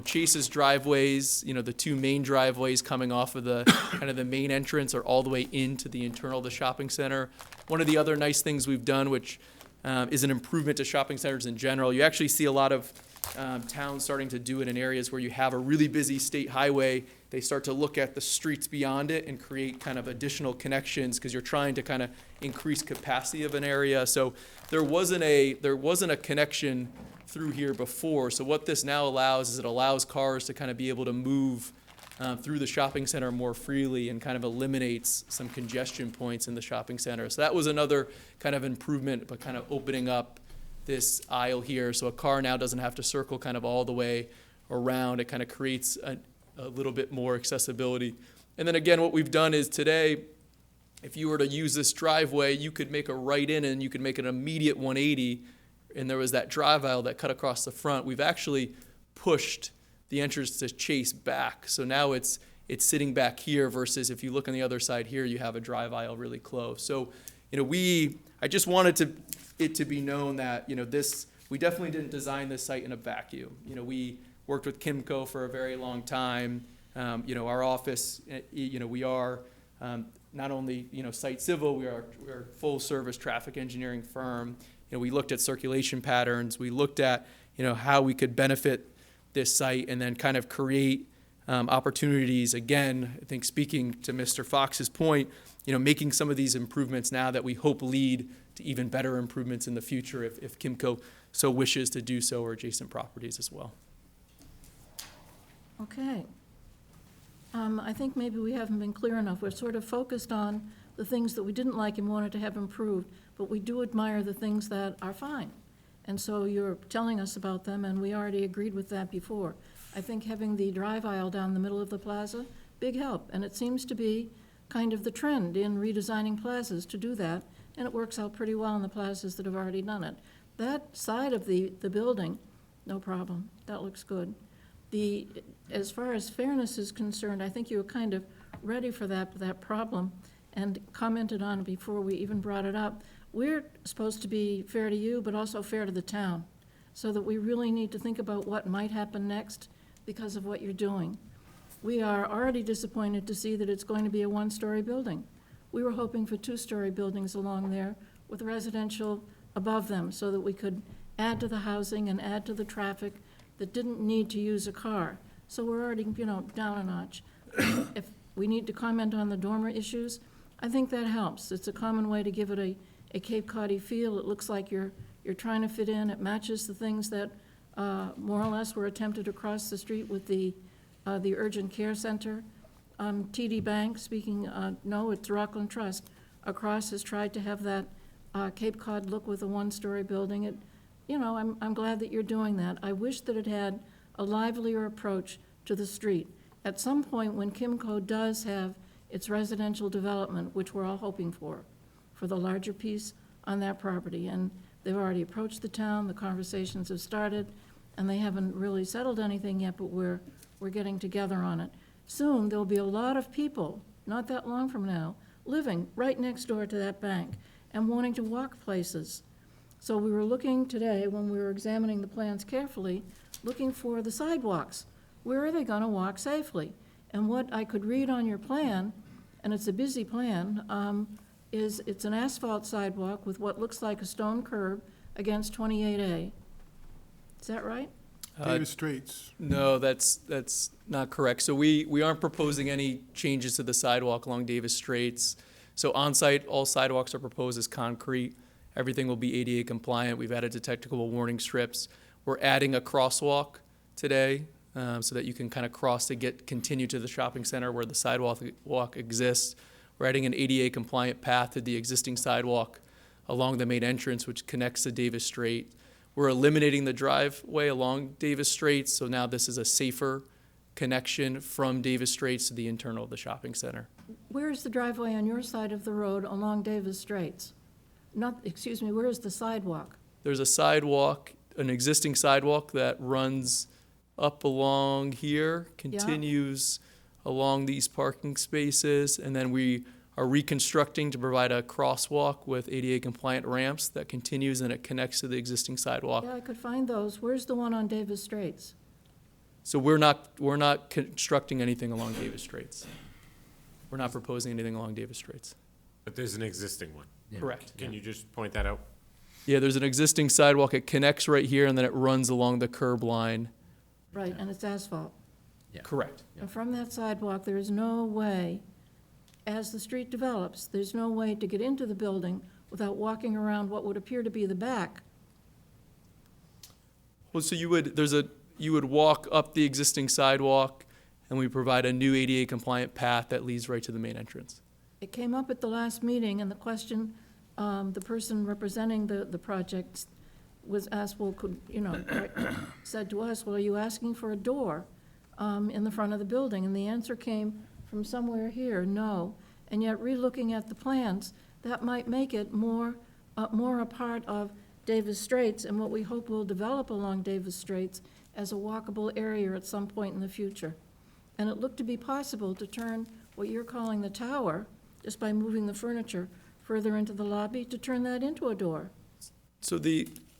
Chase's driveways, the 2 main driveways coming off of the kind of the main entrance are all the way into the internal of the shopping center. One of the other nice things we've done, which is an improvement to shopping centers in general, you actually see a lot of towns starting to do it in areas where you have a really busy state highway they start to look at the streets beyond it and create kind of additional connections, because you're trying to kind of increase capacity of an area. So there wasn't a connection through here before. So what this now allows is it allows cars to kind of be able to move through the shopping center more freely, and kind of eliminates some congestion points in the shopping center. So that was another kind of improvement, but kind of opening up this aisle here. So a car now doesn't have to circle kind of all the way around. It kind of creates a little bit more accessibility. And then again, what we've done is today, if you were to use this driveway, you could make a right in and you could make an immediate 180, and there was that drive aisle that cut across the front. We've actually pushed the entrance to Chase back. So now it's sitting back here, versus if you look on the other side here, you have a drive aisle really close. So, I just wanted it to be known that, we definitely didn't design this site in a vacuum. We worked with Kimco for a very long time. Our office, we are not only, site civil, we're a full service traffic engineering firm. We looked at circulation patterns. We looked at, how we could benefit this site, and then kind of create opportunities. Again, I think speaking to Mr. Fox's point, making some of these improvements now that we hope lead to even better improvements in the future if Kimco so wishes to do so, or adjacent properties as well. Okay. I think maybe we haven't been clear enough. We're sort of focused on the things that we didn't like and wanted to have improved, but we do admire the things that are fine. And so you're telling us about them, and we already agreed with that before. I think having the drive aisle down the middle of the plaza, big help. And it seems to be kind of the trend in redesigning plazas to do that, and it works out pretty well in the plazas that have already done it. That side of the building, no problem. That looks good. As far as fairness is concerned, I think you were kind of ready for that problem and commented on it before we even brought it up. We're supposed to be fair to you, but also fair to the town, so that we really need to think about what might happen next because of what you're doing. We are already disappointed to see that it's going to be a one-story building. We were hoping for two-story buildings along there with residential above them, so that we could add to the housing and add to the traffic that didn't need to use a car. So we're already, down a notch. If we need to comment on the dormer issues, I think that helps. It's a common way to give it a Cape Cod-y feel. It looks like you're trying to fit in. It matches the things that more or less were attempted across the street with the urgent care center. TD Bank, no, it's Rockland Trust. Across has tried to have that Cape Cod look with a one-story building. I'm glad that you're doing that. I wish that it had a livelier approach to the street. At some point, when Kimco does have its residential development, which we're all hoping for the larger piece on that property, and they've already approached the town, the conversations have started, and they haven't really settled anything yet, but we're getting together on it. Soon, there'll be a lot of people, not that long from now, living right next door to that bank and wanting to walk places. So we were looking today, when we were examining the plans carefully, looking for the sidewalks. Where are they gonna walk safely? And what I could read on your plan, and it's a busy plan, is it's an asphalt sidewalk with what looks like a stone curb against 28A. Is that right? Davis Straits. No, that's not correct. So we aren't proposing any changes to the sidewalk along Davis Straits. So on-site, all sidewalks are proposed as concrete. Everything will be ADA compliant. We've added detectable warning strips. We're adding a crosswalk today so that you can kind of cross to continue to the shopping center where the sidewalk exists. We're adding an ADA compliant path to the existing sidewalk along the main entrance, which connects to Davis Strait. We're eliminating the driveway along Davis Straits, so now this is a safer connection from Davis Straits to the internal of the shopping center. Where is the driveway on your side of the road along Davis Straits? Where is the sidewalk? There's a sidewalk, an existing sidewalk that runs up along here, continues along these parking spaces, and then we are reconstructing to provide a crosswalk with ADA compliant ramps that continues and it connects to the existing sidewalk. Yeah, I could find those. Where's the one on Davis Straits? So we're not constructing anything along Davis Straits. We're not proposing anything along Davis Straits. But there's an existing one. Correct. Can you just point that out? Yeah, there's an existing sidewalk. It connects right here and then it runs along the curb line. Right, and it's asphalt. Correct. And from that sidewalk, there is no way, as the street develops, there's no way to get into the building without walking around what would appear to be the back. Well, so you would walk up the existing sidewalk, and we provide a new ADA compliant path that leads right to the main entrance. It came up at the last meeting, and the question, the person representing the project was asked, well, said to us, well, are you asking for a door in the front of the building? And the answer came from somewhere here, no. And yet, re-looking at the plans, that might make it more a part of Davis Straits and what we hope will develop along Davis Straits as a walkable area at some point in the future. And it looked to be possible to turn what you're calling the tower, just by moving the furniture further into the lobby, to turn that into a door. So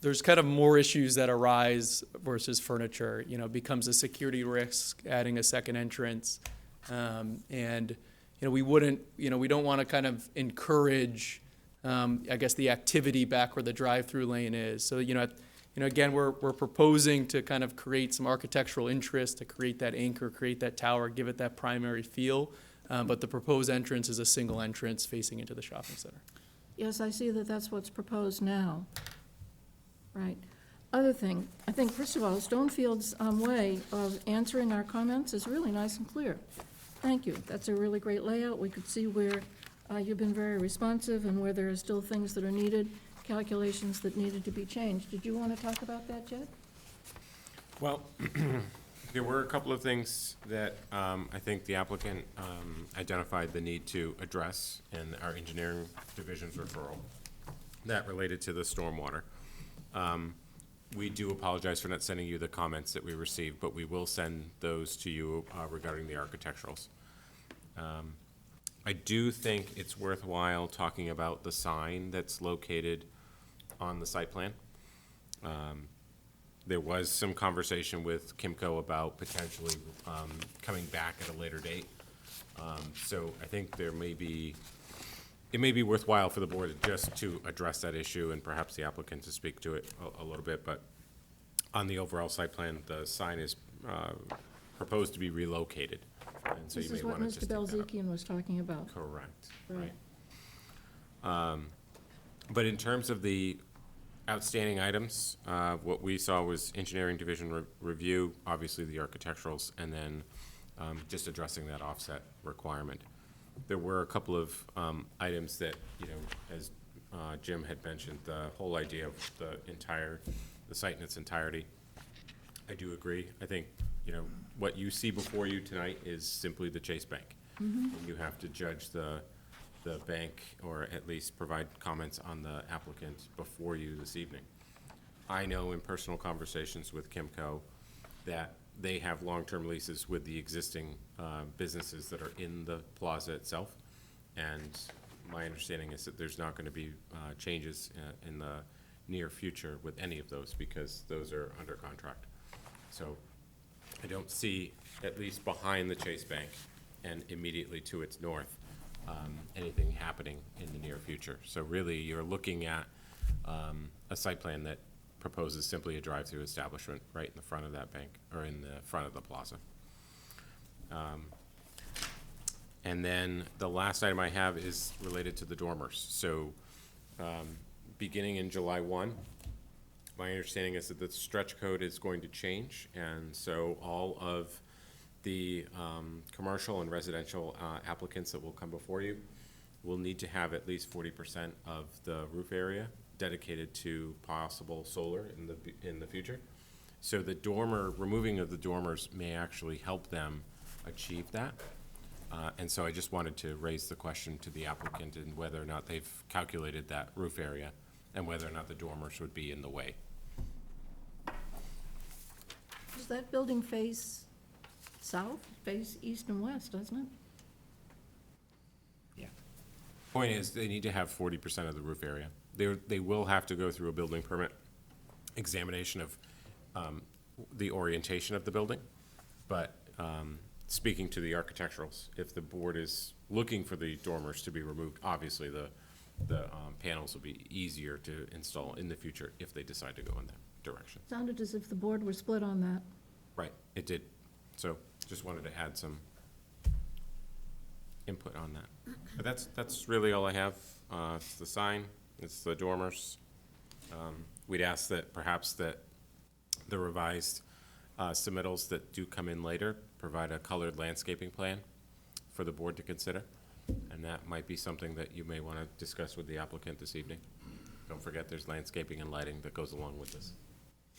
there's kind of more issues that arise versus furniture. You know, it becomes a security risk, adding a second entrance. And, we wouldn't, we don't want to kind of encourage, I guess, the activity back where the drive-through lane is. So, again, we're proposing to kind of create some architectural interest, to create that anchor, create that tower, give it that primary feel. But the proposed entrance is a single entrance facing into the shopping center. Yes, I see that that's what's proposed now. Right. Other thing, I think, first of all, Stonefield's way of answering our comments is really nice and clear. Thank you. That's a really great layout. We could see where you've been very responsive and where there are still things that are needed, calculations that needed to be changed. Did you want to talk about that, Jed? Well, there were a couple of things that I think the applicant identified the need to address in our engineering division's referral that related to the stormwater. We do apologize for not sending you the comments that we received, but we will send those to you regarding the architecturals. I do think it's worthwhile talking about the sign that's located on the site plan. There was some conversation with Kimco about potentially coming back at a later date. So I think it may be worthwhile for the board just to address that issue and perhaps the applicant to speak to it a little bit. But on the overall site plan, the sign is proposed to be relocated. And so This you is may what want to just Mr. take that up. Belzekian was talking about. Correct, Right. right. But in terms of the outstanding items, what we saw was engineering division review, obviously the architecturals, and then just addressing that offset requirement. There were a couple of items that, as Jim had mentioned, the whole idea of the site in its entirety. I do agree. I think, what you see before you tonight is simply the Chase Bank. And you have to judge the bank, or at least provide comments on the applicant before you this evening. I know in personal conversations with Kimco that they have long-term leases with the existing businesses that are in the plaza itself. And my understanding is that there's not going to be changes in the near future with any of those, because those are under contract. So I don't see, at least behind the Chase Bank and immediately to its north, anything happening in the near future. So really, you're looking at a site plan that proposes simply a drive-through establishment right in the front of that bank, or in the front of the plaza. And then the last item I have is related to the dormers. So beginning in July 1, my understanding is that the stretch code is going to change, and so all of the commercial and residential applicants that will come before you will need to have at least 40% of the roof area dedicated to possible solar in the future. So the removing of the dormers may actually help them achieve that. And so I just wanted to raise the question to the applicant and whether or not they've calculated that roof area and whether or not the dormers would be in the way. Does that building face south, face east and west, doesn't it? Yeah. Point is, they need to have 40% of the roof area. They will have to go through a building permit examination of the orientation of the building, but speaking to the architecturals, if the board is looking for the dormers to be removed, obviously the panels will be easier to install in the future if they decide to go in that direction. Sounded as if the board were split on that. Right, it did. So just wanted to add some input on that. But that's really all I have. It's the sign, it's the dormers. We'd ask that perhaps that the revised submittals that do come in later provide a colored landscaping plan for the board to consider. And that might be something that you may want to discuss with the applicant this evening. Don't forget, there's landscaping and lighting that goes along with this.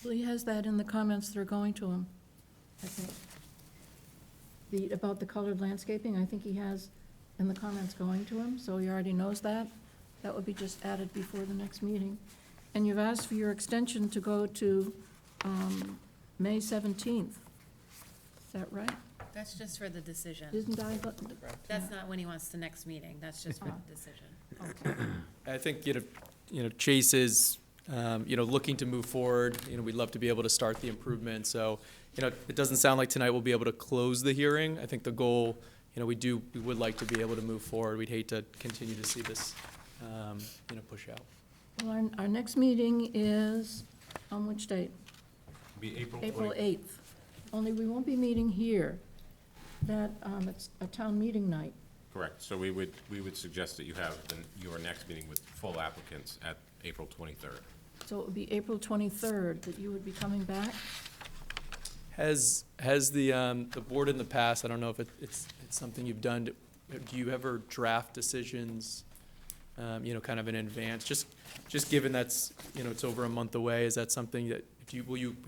Well, he has that in the comments that are going to him, I think. About the colored landscaping, I think he has in the comments going to him, so he already knows that. That would be just added before the next meeting. And you've asked for your extension to go to May 17th. Is that right? That's just for the decision. Didn't I? That's not when he wants the next meeting, that's just for the decision. Okay. I think, Chase is, looking to move forward. We'd love to be able to start the improvement. So, it doesn't sound like tonight we'll be able to close the hearing. I think the goal, we would like to be able to move forward. We'd hate to continue to see this, push out. Well, our next meeting is, on which date? Be April 8th. Only we won't be meeting here. It's a town meeting night. Correct. So we would suggest that you have your next meeting with full applicants at April 23rd. So it would be April 23rd that you would be coming back? Has the board in the past, I don't know if it's something you've done, do you ever draft decisions, kind of in advance? Just given that's, it's over a month away, is that something that,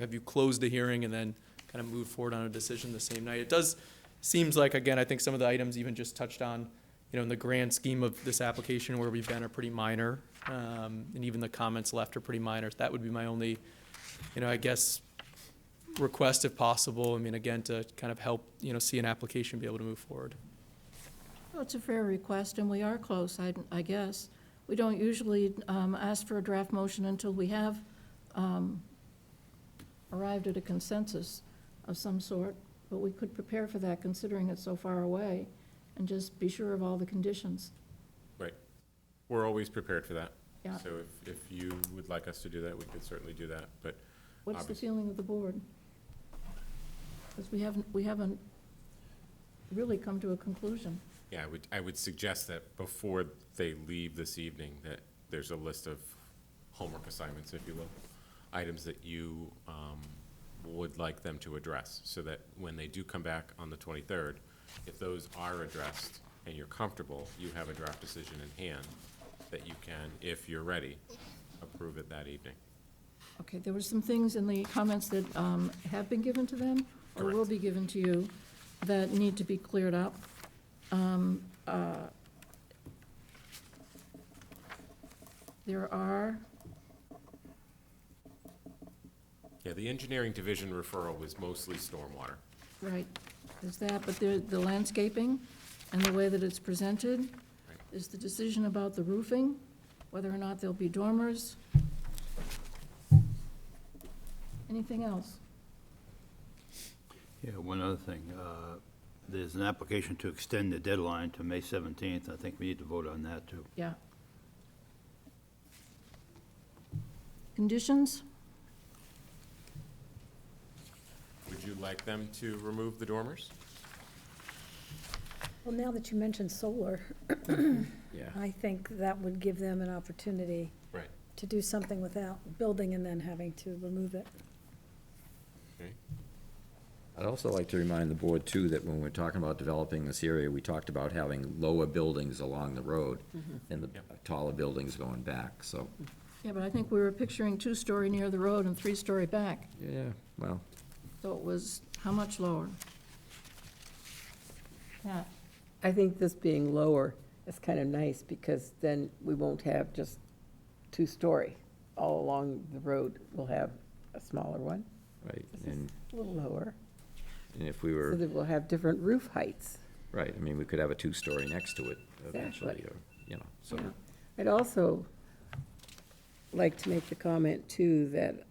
have you closed the hearing and then kind of moved forward on a decision the same night? It does, seems like, again, I think some of the items even just touched on, in the grand scheme of this application where we've been are pretty minor, and even the comments left are pretty minor. That would be my only, I guess, request if possible. I mean, again, to kind of help, see an application be able to move forward. Well, it's a fair request, and we are close, I guess. We don't usually ask for a draft motion until we have arrived at a consensus of some sort, but we could prepare for that considering it's so far away, and just be sure of all the conditions. Right. We're always prepared for that. Yeah. So if you would like us to do that, we could certainly do that, but What's the obviously- feeling of the board? Because we haven't really come to a conclusion. Yeah, I would suggest that before they leave this evening, that there's a list of homework assignments, if you will, items that you would like them to address, so that when they do come back on the 23rd, if those are addressed and you're comfortable, you have a draft decision in hand that you can, if you're ready, approve it that evening. Okay, there were some things in the comments that have been given to them, or will Correct. be given to you, that need to be cleared up. There are, Yeah, the engineering division referral was mostly stormwater. right, there's that, but the landscaping and the way that it's presented, Right. is the decision about the roofing, whether or not there'll be dormers. Anything else? Yeah, one other thing. There's an application to extend the deadline to May 17th. I think we need to vote on that, too. Yeah. Conditions? Would you like them to remove the dormers? Well, now that you mentioned solar, Yeah. I think that would give them an opportunity Right. to do something without building and then having to remove it. Okay. I'd also like to remind the board, too, that when we're talking about developing this area, we talked about having lower buildings along the road and the Yep. taller buildings going back, so, Yeah, but I think we were picturing two-story near the road and three-story back. yeah, well, So it was, how much lower? Yeah, I think this being lower is kind of nice, because then we won't have just two-story. All along the road, we'll have a smaller one, right, and a little lower, if we so were, that we'll have different roof heights. right, I mean, we could have a two-story next to it eventually, Exactly. or, so. Yeah. I'd also like to make the comment, too, that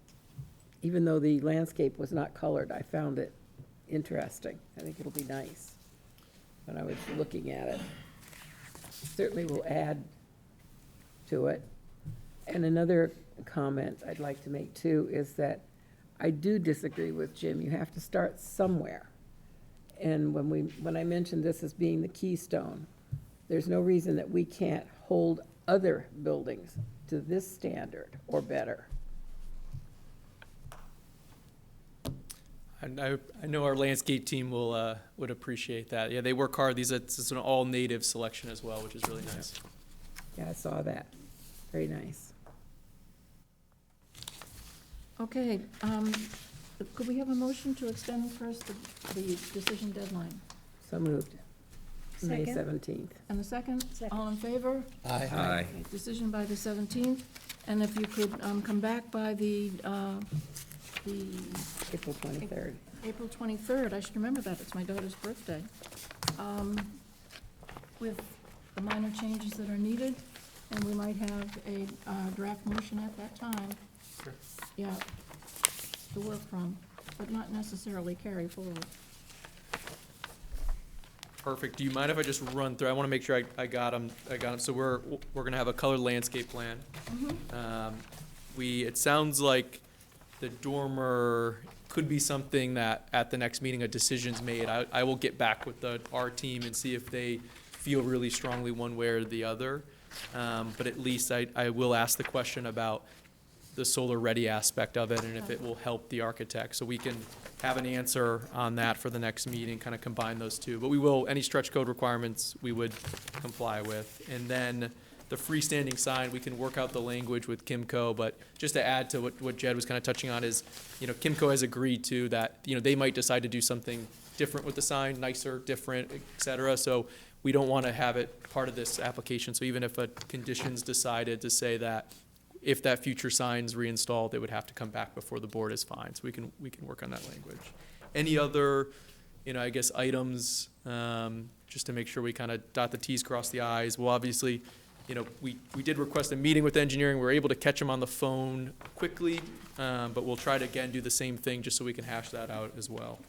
even though the landscape was not colored, I found it interesting. I think it'll be nice when I was looking at it. Certainly will add to it. And another comment I'd like to make, too, is that I do disagree with Jim. You have to start somewhere. And when I mentioned this as being the keystone, there's no reason that we can't hold other buildings to this standard or better. I know our landscape team will, would appreciate that. Yeah, they work hard. It's an all-native selection as well, which is really nice. Yeah, I saw that. Very nice. Okay, could we have a motion to extend first the decision deadline? So moved. May Second. 17th. And the second? Second. All in favor? Aye. Aye. Okay, decision by the 17th, and if you could come back by the April 23rd. April 23rd, I should remember that, it's my daughter's birthday, with the minor changes that are needed, and we might have a draft motion at that time. Sure. Yeah, to work from, but not necessarily carry forward. Perfect. Do you mind if I just run through? I want to make sure I got them. So we're gonna have a colored landscape plan. It sounds like the dormer could be something that at the next meeting a decision's made. I will get back with our team and see if they feel really strongly one way or the other. But at least I will ask the question about the solar-ready aspect of it and if it will help the architect. So we can have an answer on that for the next meeting, kind of combine those two. But we will, any stretch code requirements, we would comply with. And then the freestanding sign, we can work out the language with Kimco, but just to add to what Jed was kind of touching on is, Kimco has agreed to that, they might decide to do something different with the sign, nicer, different, et cetera. So we don't want to have it part of this application. So even if a condition's decided to say that if that future sign's reinstalled, it would have to come back before the board is fine. So we can work on that language. Any other, I guess, items, just to make sure we kind of dot the Ts, cross the Is? Well, obviously, we did request a meeting with engineering. We were able to catch them on the phone quickly, but we'll try to, again, do the same thing just so we can hash that out as well.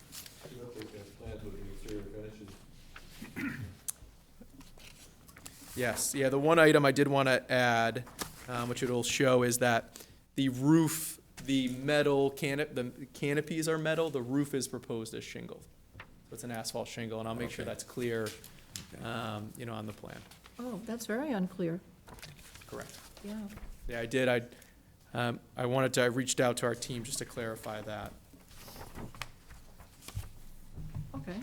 Yes, yeah, the one item I did want to add, which it'll show, is that the roof, the canopies are metal, the roof is proposed as shingle. So it's an asphalt shingle, and I'll make sure that's clear, on the plan. Oh, that's very unclear. Correct. Yeah. Yeah, I did. I reached out to our team just to clarify that. Okay.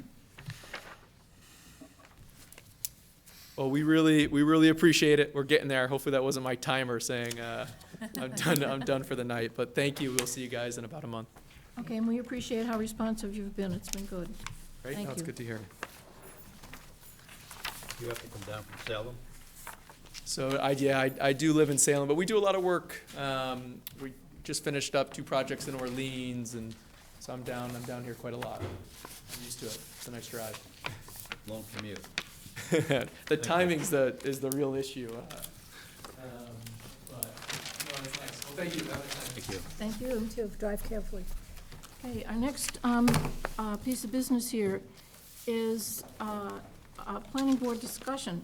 Well, we really appreciate it. We're getting there. Hopefully that wasn't my timer saying, I'm done for the night. But thank you. We'll see you guys in about a month. Okay, and we appreciate how responsive you've been. It's been good. Right? Thank That's you. good to hear. You have to come down from Salem? So I do live in Salem, but we do a lot of work. We just finished up 2 projects in Orleans, and so I'm down here quite a lot. I'm used to it. It's a nice drive. Long commute. The timing's is the real issue. But it's nice. Well, thank you. Have a nice night. Thank you. Thank you. You too, drive carefully. Okay, our next piece of business here is a planning board discussion.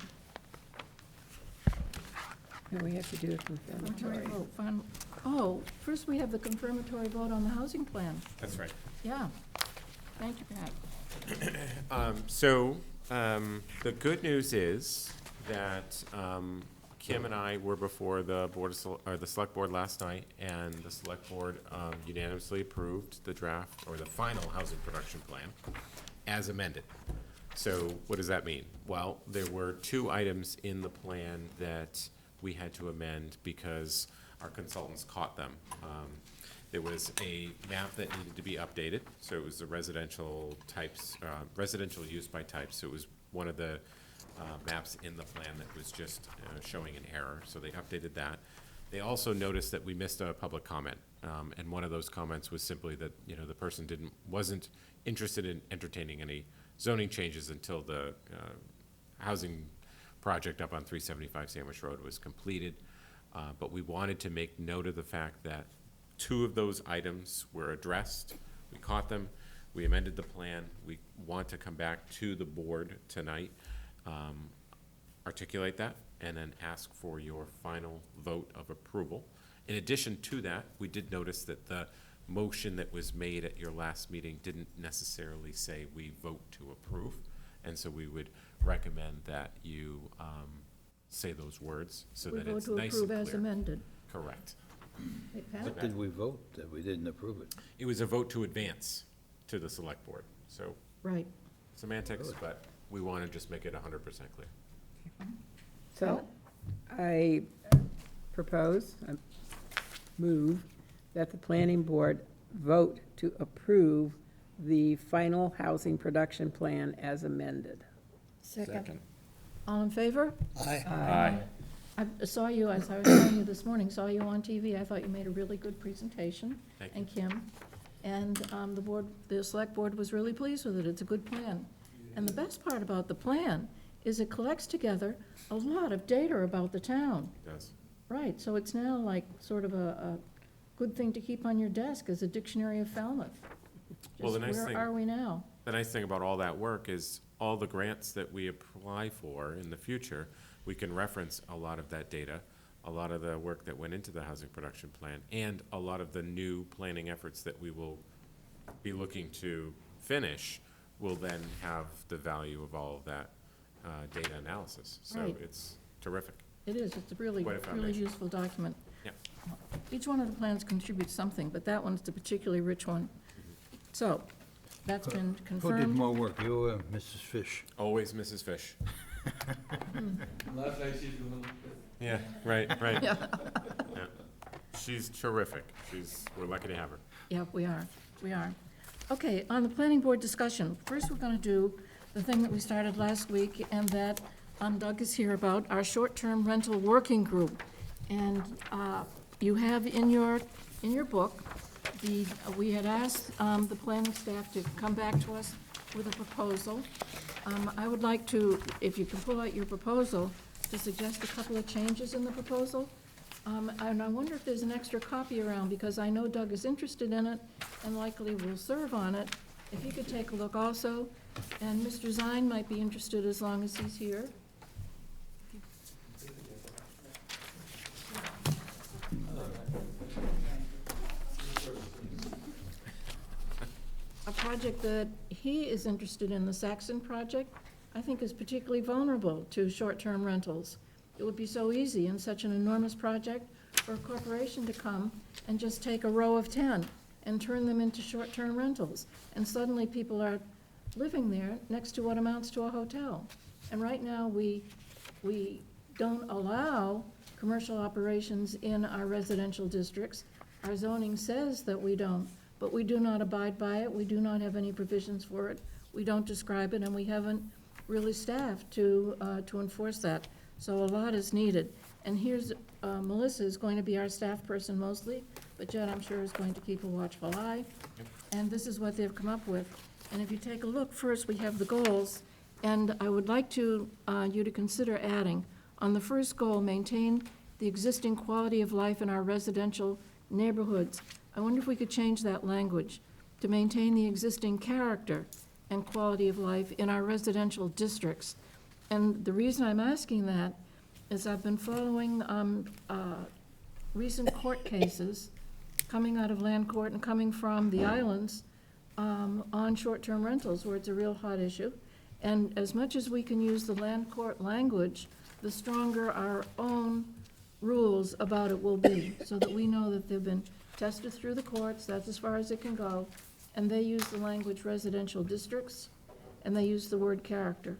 And we have to do a confirmatory. Oh, first we have the confirmatory vote on the housing plan. That's right. Yeah. Thank you, Pat. The good news is that Kim and I were before the the select board last night, and the select board unanimously approved the draft, or the final housing production plan, as amended. So what does that mean? Well, there were 2 items in the plan that we had to amend because our consultants caught them. There was a map that needed to be updated, so it was the residential types, residential use by type. So it was one of the maps in the plan that was just showing an error, so they updated that. They also noticed that we missed a public comment, and one of those comments was simply that, the person wasn't interested in entertaining any zoning changes until the housing project up on 375 Sandwich Road was completed. But we wanted to make note of the fact that 2 of those items were addressed. We caught them. We amended the plan. We want to come back to the board tonight, articulate that, and then ask for your final vote of approval. In addition to that, we did notice that the motion that was made at your last meeting didn't necessarily say we vote to approve. And so we would recommend that you say those words so We that vote it's to nice and approve as clear. amended. Correct. Hey, Pat? What did we vote that we didn't approve it? It was a vote to advance to the select board. So Right. semantics, but we want to just make it 100% clear. So I propose, I move that the planning board vote to approve the final housing production plan as amended. Second. All in favor? Aye. Aye. I saw you, as I was telling you this morning, saw you on TV. I thought you made a really good presentation. Thank you. And Kim. And the select board was really pleased with it. It's a good plan. And the best part about the plan is it collects together a lot of data about the town. It does. Right, so it's now like sort of a good thing to keep on your desk as a dictionary of Falmouth. Well, the Just nice thing- where are we now? The nice thing about all that work is all the grants that we apply for in the future, we can reference a lot of that data, a lot of the work that went into the housing production plan, and a lot of the new planning efforts that we will be looking to finish will then have the value of all of that data analysis. So Right. it's terrific. It is, it's a really, Quite a really foundation. useful document. Yeah. Each one of the plans contributes something, but that one's the particularly rich one. So, that's been Who did confirmed. more work, you or Mrs. Fish? Always Mrs. Fish. Yeah, right. Yeah. Yeah. She's terrific. We're lucky to have her. Yeah, we are. Okay, on the planning board discussion, first we're gonna do the thing that we started last week, and that Doug is here about, our short-term rental working group. And you have in your book, we had asked the planning staff to come back to us with a proposal. I would like to, if you can pull out your proposal, to suggest a couple of changes in the proposal. And I wonder if there's an extra copy around, because I know Doug is interested in it and likely will serve on it. If you could take a look also, and Mr. Zine might be interested as long as he's here. A project that he is interested in, the Saxon project, I think is particularly vulnerable to short-term rentals. It would be so easy in such an enormous project for a corporation to come and just take a row of 10 and turn them into short-term rentals. And suddenly people are living there next to what amounts to a hotel. And right now, we don't allow commercial operations in our residential districts. Our zoning says that we don't, but we do not abide by it. We do not have any provisions for it. We don't describe it, and we haven't really staffed to enforce that. So a lot is needed. And here's, Melissa is going to be our staff person mostly, but Jed, I'm sure, is going to keep a watchful eye. And this is what they've come up with. And if you take a look, first, we have the goals, and I would like you to consider adding, on the first goal, maintain the existing quality of life in our residential neighborhoods. I wonder if we could change that language to maintain the existing character and quality of life in our residential districts. And the reason I'm asking that is I've been following recent court cases coming out of land court and coming from the islands on short-term rentals, where it's a real hot issue. And as much as we can use the land court language, the stronger our own rules about it will be, so that we know that they've been tested through the courts, that's as far as it can go, and they use the language residential districts, and they use the word character.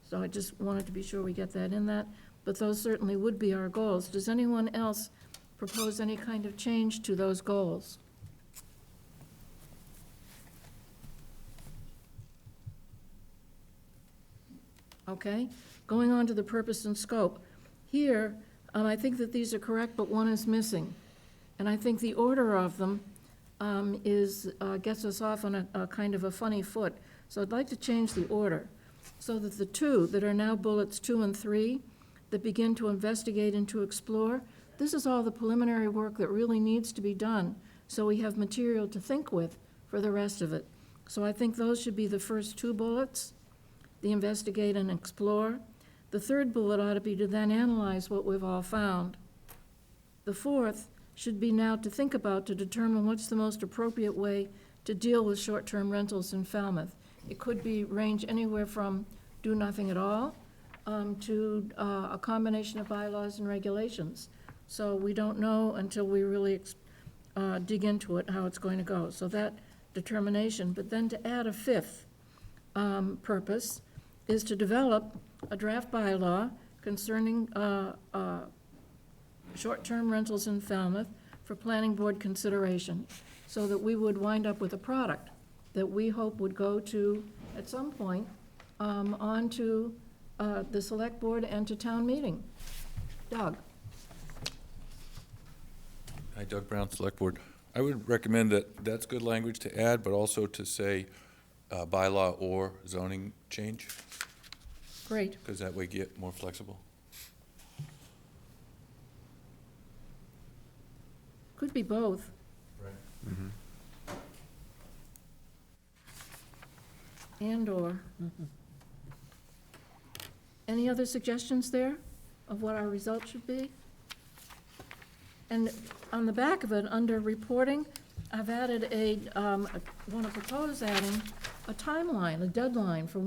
So I just wanted to be sure we get that in that, but those certainly would be our goals. Does anyone else propose any kind of change to those goals? Okay, going on to the purpose and scope. Here, I think that these are correct, but one is missing. And I think the order of them gets us off on a kind of a funny foot. So I'd like to change the order, so that the two that are now bullets 2 and 3, that begin to investigate and to explore, this is all the preliminary work that really needs to be done, so we have material to think with for the rest of it. So I think those should be the first 2 bullets, the investigate and explore. The third bullet ought to be to then analyze what we've all found. The fourth should be now to think about to determine what's the most appropriate way to deal with short-term rentals in Falmouth. It could be range anywhere from do nothing at all to a combination of bylaws and regulations. So we don't know until we really dig into it how it's going to go. So that determination, but then to add a fifth purpose is to develop a draft bylaw concerning short-term rentals in Falmouth for planning board consideration, so that we would wind up with a product that we hope would go to, at some point, on to the select board and to town meeting. Doug? Hi, Doug Brown, Select Board. I would recommend that that's good language to add, but also to say bylaw or zoning change, Great. because that way get more flexible. Could be both. Right. And/or. Any other suggestions there of what our result should be? And on the back of it, under reporting, I've added want to propose adding a timeline, a deadline for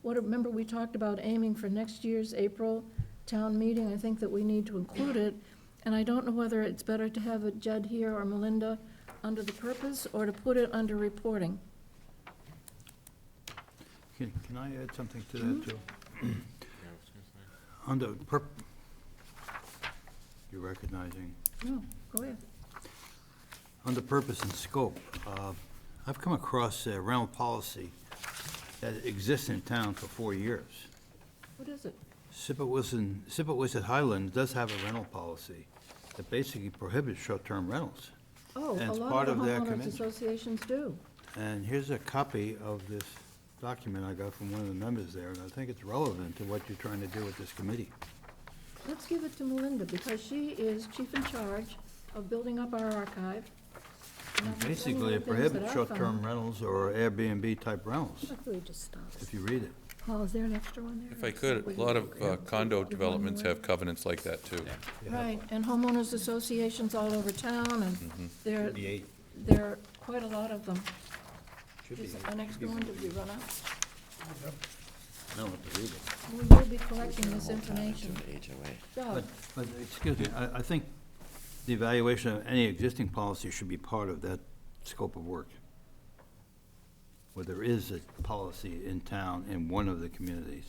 remember we talked about aiming for next year's April town meeting. I think that we need to include it. And I don't know whether it's better to have it Judd here or Melinda under the purpose, or to put it under reporting. Can I add something to that, too? Under you're recognizing. No, go ahead. Under purpose and scope, I've come across a rental policy that exists in town for 4 years. What is it? Sipawis Highland does have a rental policy that basically prohibits short-term rentals. Oh, And a it's lot part of of the their homeowners commitment. associations do. And here's a copy of this document I got from one of the members there, and I think it's relevant to what you're trying to do with this committee. Let's give it to Melinda, because she is chief in charge of building up our archive. And I've got Basically, it plenty of things that prohibits I've short-term found. rentals or Airbnb-type rentals, If we just stop. if you read it. Paul, is there an extra one there? If I could, a lot of condo developments have covenants like that, too. Right, and homeowners associations all over town, and there are quite a lot of them. Is an extra one, did we run out? No, to read it. We will be collecting this information. Doug, But, excuse me, I think the evaluation of any existing policy should be part of that scope of work, where there is a policy in town in one of the communities.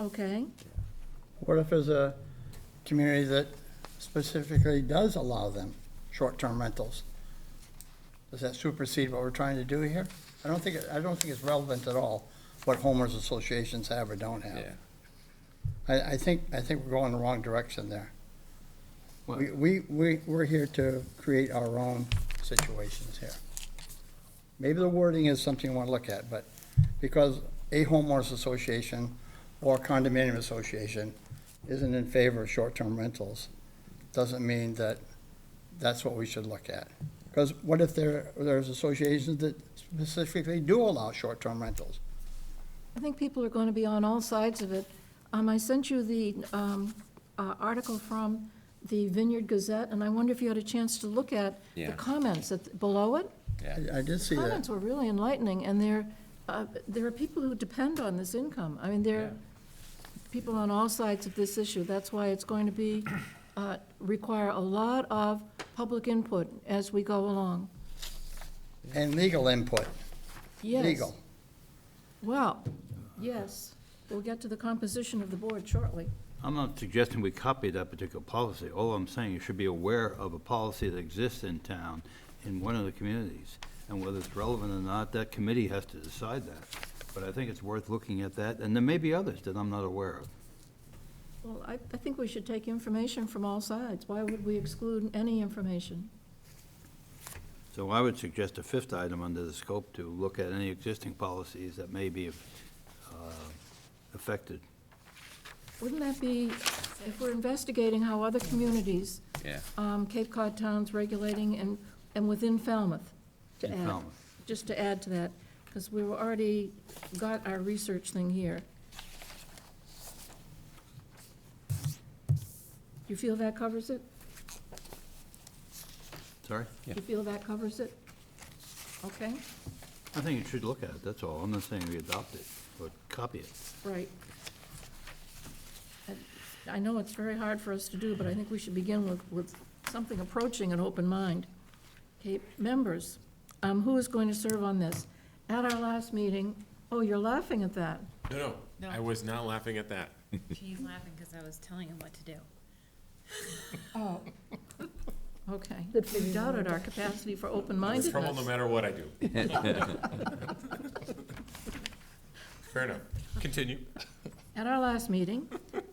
okay, What if there's a community that specifically does allow them short-term rentals? Does that supersede what we're trying to do here? I don't think it's relevant at all what homeowners associations have or don't have. Yeah. I think we're going the wrong direction there. Well- We're here to create our own situations here. Maybe the wording is something you want to look at, but because a homeowners association or condominium association isn't in favor of short-term rentals, doesn't mean that that's what we should look at. Because what if there's associations that specifically do allow short-term rentals? I think people are going to be on all sides of it. I sent you the article from the Vineyard Gazette, and I wonder if you had a chance to look at the Yeah. comments below it. I did see that. Comments were really enlightening, and there are people who depend on this income. I mean, there are people on all sides of this issue. That's why it's going to be, require a lot of public input as we go along. And legal input, Yes. legal. Well, yes, we'll get to the composition of the board shortly. I'm not suggesting we copy that particular policy. All I'm saying, you should be aware of a policy that exists in town in one of the communities. And whether it's relevant or not, that committee has to decide that. But I think it's worth looking at that, and there may be others that I'm not aware of. Well, I think we should take information from all sides. Why would we exclude any information? So I would suggest a fifth item under the scope to look at any existing policies that may be affected. Wouldn't that be, if we're investigating how other communities, Yeah. Cape Cod towns regulating and within Falmouth, to In add, Falmouth. just to add to that, because we've already got our research thing here. Do you feel that covers it? Sorry? You feel that covers it? Okay, I think you should look at it, that's all. I'm not saying we adopt it or copy it. right. I know it's very hard for us to do, but I think we should begin with something approaching an open mind. Okay, members, who is going to serve on this? At our last meeting, oh, you're laughing at that. No, No. I was not laughing at that. He's laughing because I was telling him what to do. Oh. Okay. We doubted our capacity for It's trouble no open-mindedness. matter what I do. Fair enough. Continue. At our last meeting,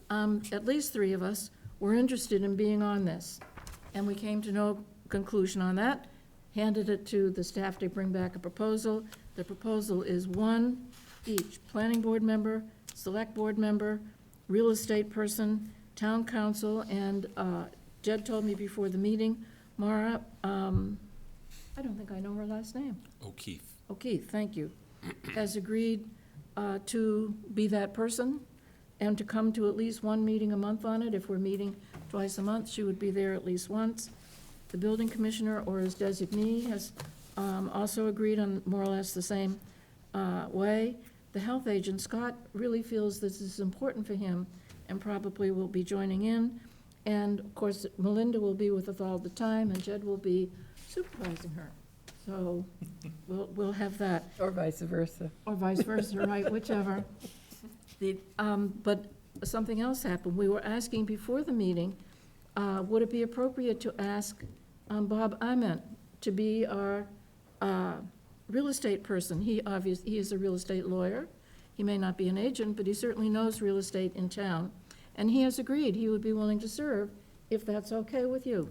at least 3 of us were interested in being on this, and we came to no conclusion on that, handed it to the staff to bring back a proposal. The proposal is 1 each, planning board member, select board member, real estate person, town council, and Jed told me before the meeting, Mara, I don't think I know her last name. O'Keefe. O'Keefe, thank you, has agreed to be that person and to come to at least 1 meeting a month on it. If we're meeting twice a month, she would be there at least once. The building commissioner or his designee has also agreed on more or less the same way. The health agent, Scott, really feels this is important for him and probably will be joining in. And of course, Melinda will be with us all the time, and Jed will be supervising her. So we'll have that. Or vice versa. Or vice versa, right, whichever. But something else happened. We were asking before the meeting, would it be appropriate to ask Bob Ament to be our real estate person? He is a real estate lawyer. He may not be an agent, but he certainly knows real estate in town. And he has agreed he would be willing to serve, if that's okay with you.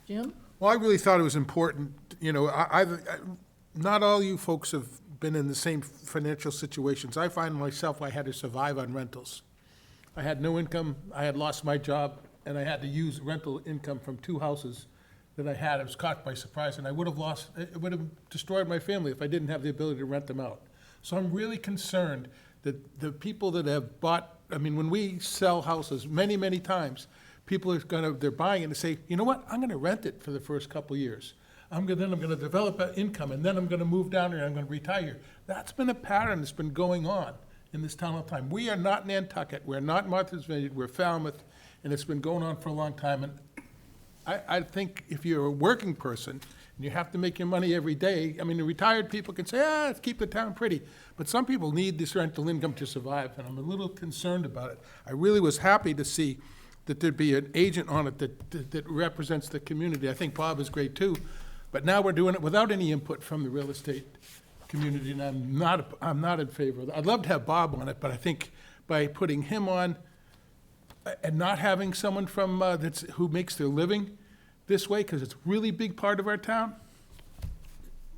Jim? Well, I really thought it was important, you know, not all you folks have been in the same financial situations. I find myself, I had to survive on rentals. I had no income, I had lost my job, and I had to use rental income from 2 houses that I had. I was caught by surprise, and it would have destroyed my family if I didn't have the ability to rent them out. So I'm really concerned that the people that have bought, I mean, when we sell houses, many, many times, people they're buying it and say, you know what, I'm gonna rent it for the first couple of years. Then I'm gonna develop an income, and then I'm gonna move down here, and I'm gonna retire. That's been a pattern that's been going on in this town all the time. We are not Nantucket, we're not Martha's Vineyard, we're Falmouth, and it's been going on for a long time. And I think if you're a working person, and you have to make your money every day, I mean, the retired people can say, let's keep the town pretty. But some people need this rental income to survive, and I'm a little concerned about it. I really was happy to see that there'd be an agent on it that represents the community. I think Bob is great too, but now we're doing it without any input from the real estate community, and I'm not in favor of that. I'd love to have Bob on it, but I think by putting him on and not having someone from, who makes their living this way, because it's a really big part of our town,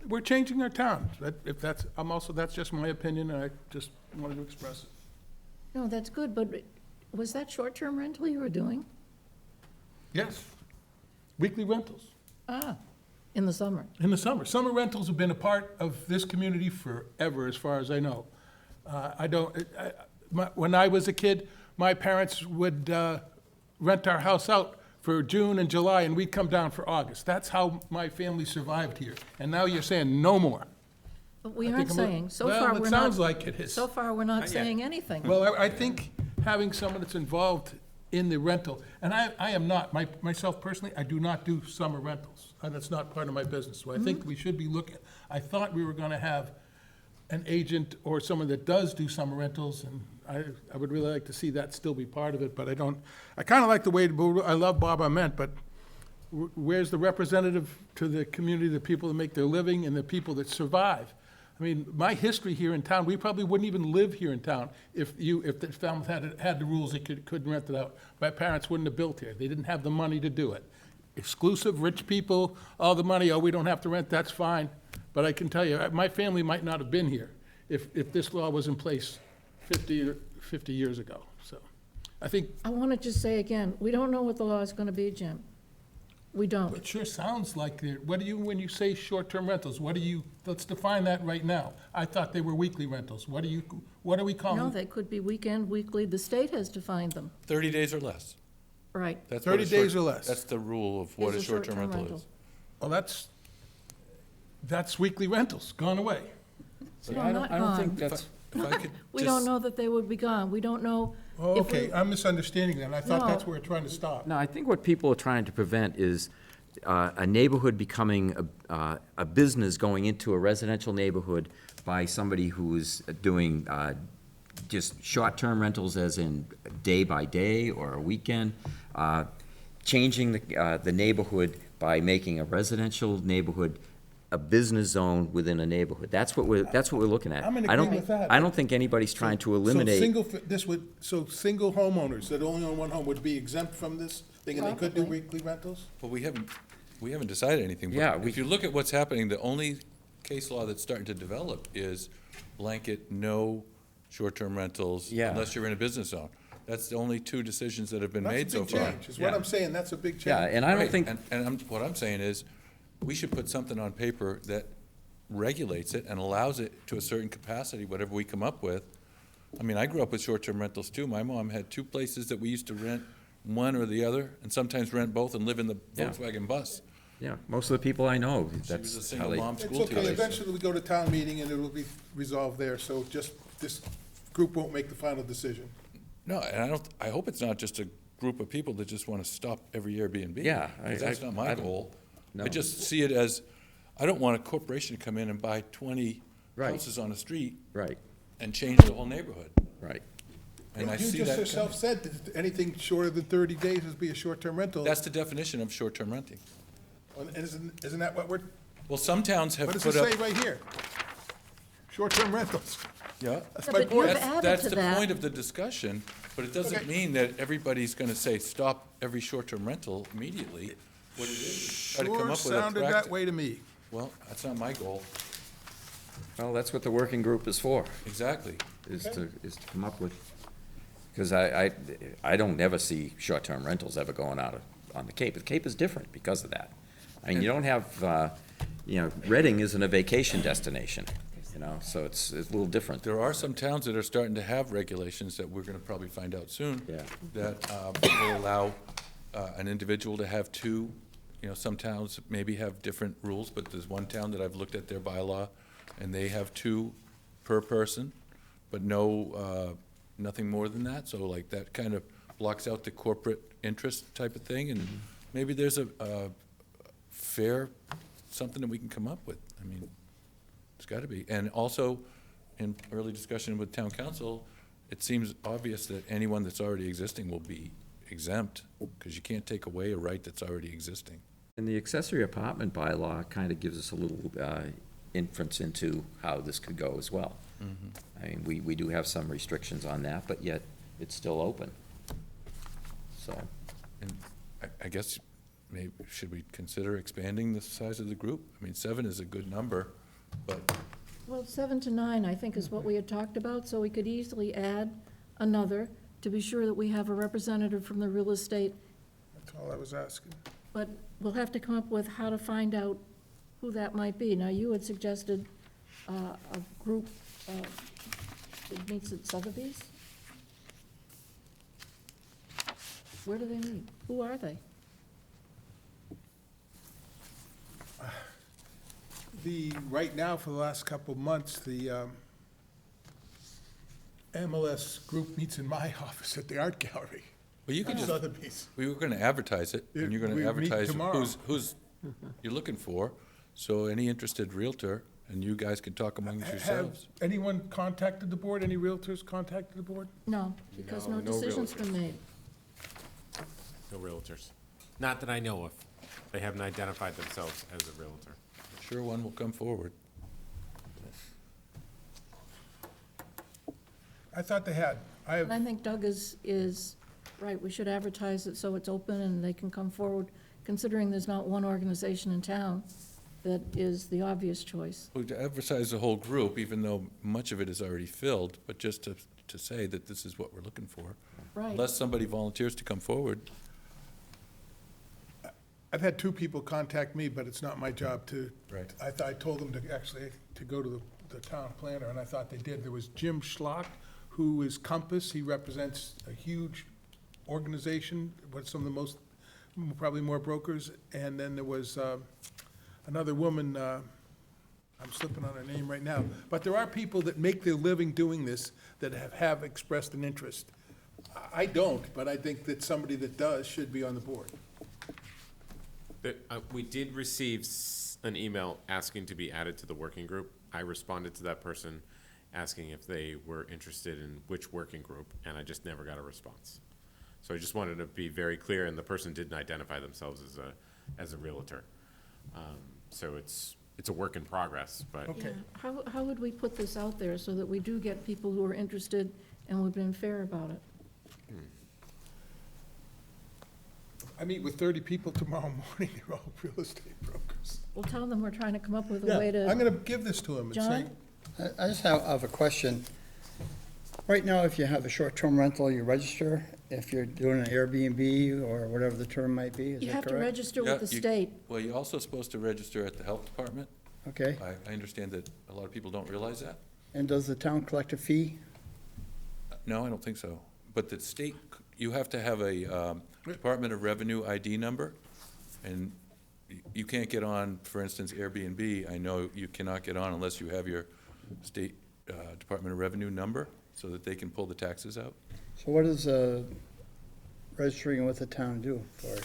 we're changing our town. That's just my opinion, and I just wanted to express it. No, that's good, but was that short-term rental you were doing? Yes. Weekly rentals. In the summer? In the summer. Summer rentals have been a part of this community forever, as far as I know. When I was a kid, my parents would rent our house out for June and July, and we'd come down for August. That's how my family survived here. And now you're saying no more. But we I aren't think I'm a- saying, so well, far, it we're not. sounds like it is. So far, we're not Not yet. saying anything. Well, I think having someone that's involved in the rental, and I am not, myself personally, I do not do summer rentals, and that's not part of my business. So I think we should be looking, I thought we were gonna have an agent or someone that does do summer rentals, and I would really like to see that still be part of it, but I don't, I kinda like the way, I love Bob Ament, but where's the representative to the community, the people that make their living and the people that survive? I mean, my history here in town, we probably wouldn't even live here in town if the Falmouth had the rules they couldn't rent it out. My parents wouldn't have built here. They didn't have the money to do it. Exclusive, rich people, all the money, we don't have to rent, that's fine. But I can tell you, my family might not have been here if this law was in place 50 years ago. So I think I want to just say again, we don't know what the law is going to be, Jim. We don't. it sure sounds like it. What do you, when you say short-term rentals, let's define that right now. I thought they were weekly rentals. What are we calling? No, they could be weekend, weekly. The state has defined them. 30 days or less. Right. That's what a 30 days short- or less. That's the rule of what Is a a short-term short-term rental rental. is. Well, that's weekly rentals, gone away. No, not gone. If I could We just- don't know that they would be gone. We don't know. Oh, if we- okay, I'm misunderstanding then. I thought No. that's where we're trying to stop. No, I think what people are trying to prevent is a neighborhood becoming a business going into a residential neighborhood by somebody who is doing just short-term rentals, as in day by day or a weekend, changing the neighborhood by making a residential neighborhood a business zone within a neighborhood. That's what we're looking at. I'm in I don't- agreement with that. I don't think anybody's trying to eliminate. So single homeowners that only own one home would be exempt from this thing, and they could do Probably. weekly rentals? Well, we haven't decided anything. Yeah, But if you look at what's happening, the only case law that's starting to develop is blanket, no short-term rentals Yeah. unless you're in a business zone. That's the only two decisions that have been made That's a so big far. change, is what Yeah. I'm saying, that's a big change. Yeah, and I don't Right, think, what I'm saying is, we should put something on paper that regulates it and allows it to a certain capacity, whatever we come up with. I mean, I grew up with short-term rentals too. My mom had two places that we used to rent, one or the other, and sometimes rent both and live in the Yeah. Volkswagen bus. yeah, most of the people I know, She was a that's how single they. mom It's school okay, teacher. eventually we go to town meeting and it'll be resolved there, so just, this group won't make the final decision. No, and I hope it's not just a group of people that just want to stop every Airbnb. Yeah, 'cause that's not my I- goal. no. I just see it as, I don't want a corporation to come in and buy 20 Right. houses on a street Right, and change the whole neighborhood. right. And I You see just that yourself coming. said that anything shorter than 30 days would be a short-term rental. That's the definition of short-term renting. And isn't that what we're, Well, some towns have what does put it up. say right here? Short-term rentals. Yeah. That's Yeah, my but point. you've That's, added that's to the that. point of the discussion, but it doesn't Okay. mean that everybody's gonna say, stop every short-term rental immediately. What it is try to come Sure up with a sounded that way to me. Well, that's not my goal. Well, that's what the working group is for, Exactly. is to come up with, because I don't ever see short-term rentals ever going out on the Cape. The Cape is different because of that. I mean, you don't have, Reading isn't a vacation destination, so it's a little different. There are some towns that are starting to have regulations that we're gonna probably find out soon. Yeah. That will allow an individual to have two. Some towns maybe have different rules, but there's one town that I've looked at their bylaw, and they have two per person, but nothing more than that. So like, that kind of blocks out the corporate interest type of thing, and maybe there's a fair, something that we can come up with. I mean, it's gotta be. And also, in early discussion with town council, it seems obvious that anyone that's already existing will be exempt, because you can't take away a right that's already existing. And the accessory apartment bylaw kind of gives us a little inference into how this could go as well. I mean, we do have some restrictions on that, but yet it's still open. So, And I guess, maybe, should we consider expanding the size of the group? I mean, 7 is a good number, but Well, 7 to 9, I think, is what we had talked about, so we could easily add another to be sure that we have a representative from the real estate, That's all I was asking. but we'll have to come up with how to find out who that might be. Now, you had suggested a group that meets at Sotheby's? Where do they meet? Who are they? Right now, for the last couple of months, the MLS group meets in my office at the art gallery. well, you could just, Sotheby's. we were gonna advertise it, and you're We gonna meet advertise tomorrow. who's you're looking for. So any interested Realtor, and you guys can talk amongst Have yourselves. anyone contacted the board? Any realtors contacted the board? No, because no No decision's been made. No realtors. Not that I know of. They haven't identified themselves as a realtor. Sure one will come forward. I thought they had. And I think Doug is right, we should advertise it so it's open and they can come forward, considering there's not one organization in town that is the obvious choice. Well, to advertise the whole group, even though much of it is already filled, but just to say that this is what we're looking for. Right. Unless somebody volunteers to come forward. I've had 2 people contact me, but it's not my job to. Right. I told them to go to the town planner, and I thought they did. There was Jim Schlock, who is Compass. He represents a huge organization, with some of the most, probably more brokers, and then there was another woman, I'm slipping on her name right now, but there are people that make their living doing this that have expressed an interest. I don't, but I think that somebody that does should be on the board. We did receive an email asking to be added to the working group. I responded to that person asking if they were interested in which working group, and I just never got a response. So I just wanted to be very clear, and the person didn't identify themselves as a realtor. So it's a work in progress, but. Okay. Yeah. How would we put this out there so that we do get people who are interested and we've been fair about it? I meet with 30 people tomorrow morning, they're all real estate brokers. We'll tell them we're trying to come up with a Yeah, way to. I'm gonna give this to them and say, John? I just have a question. Right now, if you have a short-term rental, you register. If you're doing an Airbnb or whatever the term might be, is You that have to correct? register Yeah, with the you- state. Well, you're also supposed to register at the health department. Okay. I understand that a lot of people don't realize that. And does the town collect a fee? No, I don't think so. But the state, you have to have a Department of Revenue ID number, and you can't get on, for instance, Airbnb. I know you cannot get on unless you have your state Department of Revenue number, so that they can pull the taxes out. So what does registering with the town do for it?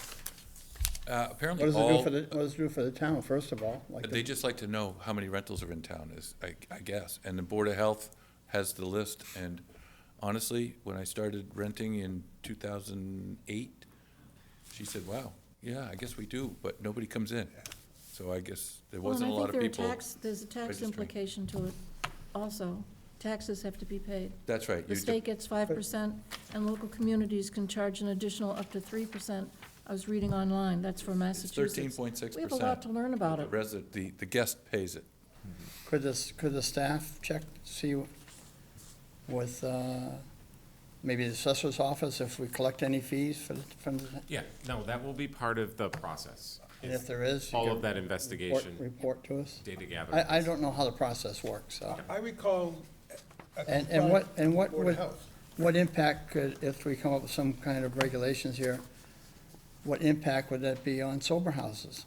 Apparently What does it all, do for the, what does it do for the town, first of all? Like they just like to know how many rentals are in town, I guess. And the Board of Health has the list, and honestly, when I started renting in 2008, she said, wow, yeah, I guess we do, but nobody comes in. So I guess there wasn't a lot of people. There's a tax registering. implication to it also. Taxes have to be paid. That's right. The state gets 5%, and local communities can charge an additional up to 3%. I was reading online, that's for It's Massachusetts. 13.6%. We have a lot to learn about it. The guest pays it. Could the staff check, see with, maybe the assessor's office, if we collect any fees from the, Yeah, no, that will be part of the process. and if there is? you All can of that investigation, Report to us? data gathering. I don't know how the process works, so. I recall. a And what Board of would, Health. what impact could, if we come up with some kind of regulations here, what impact would that be on sober houses,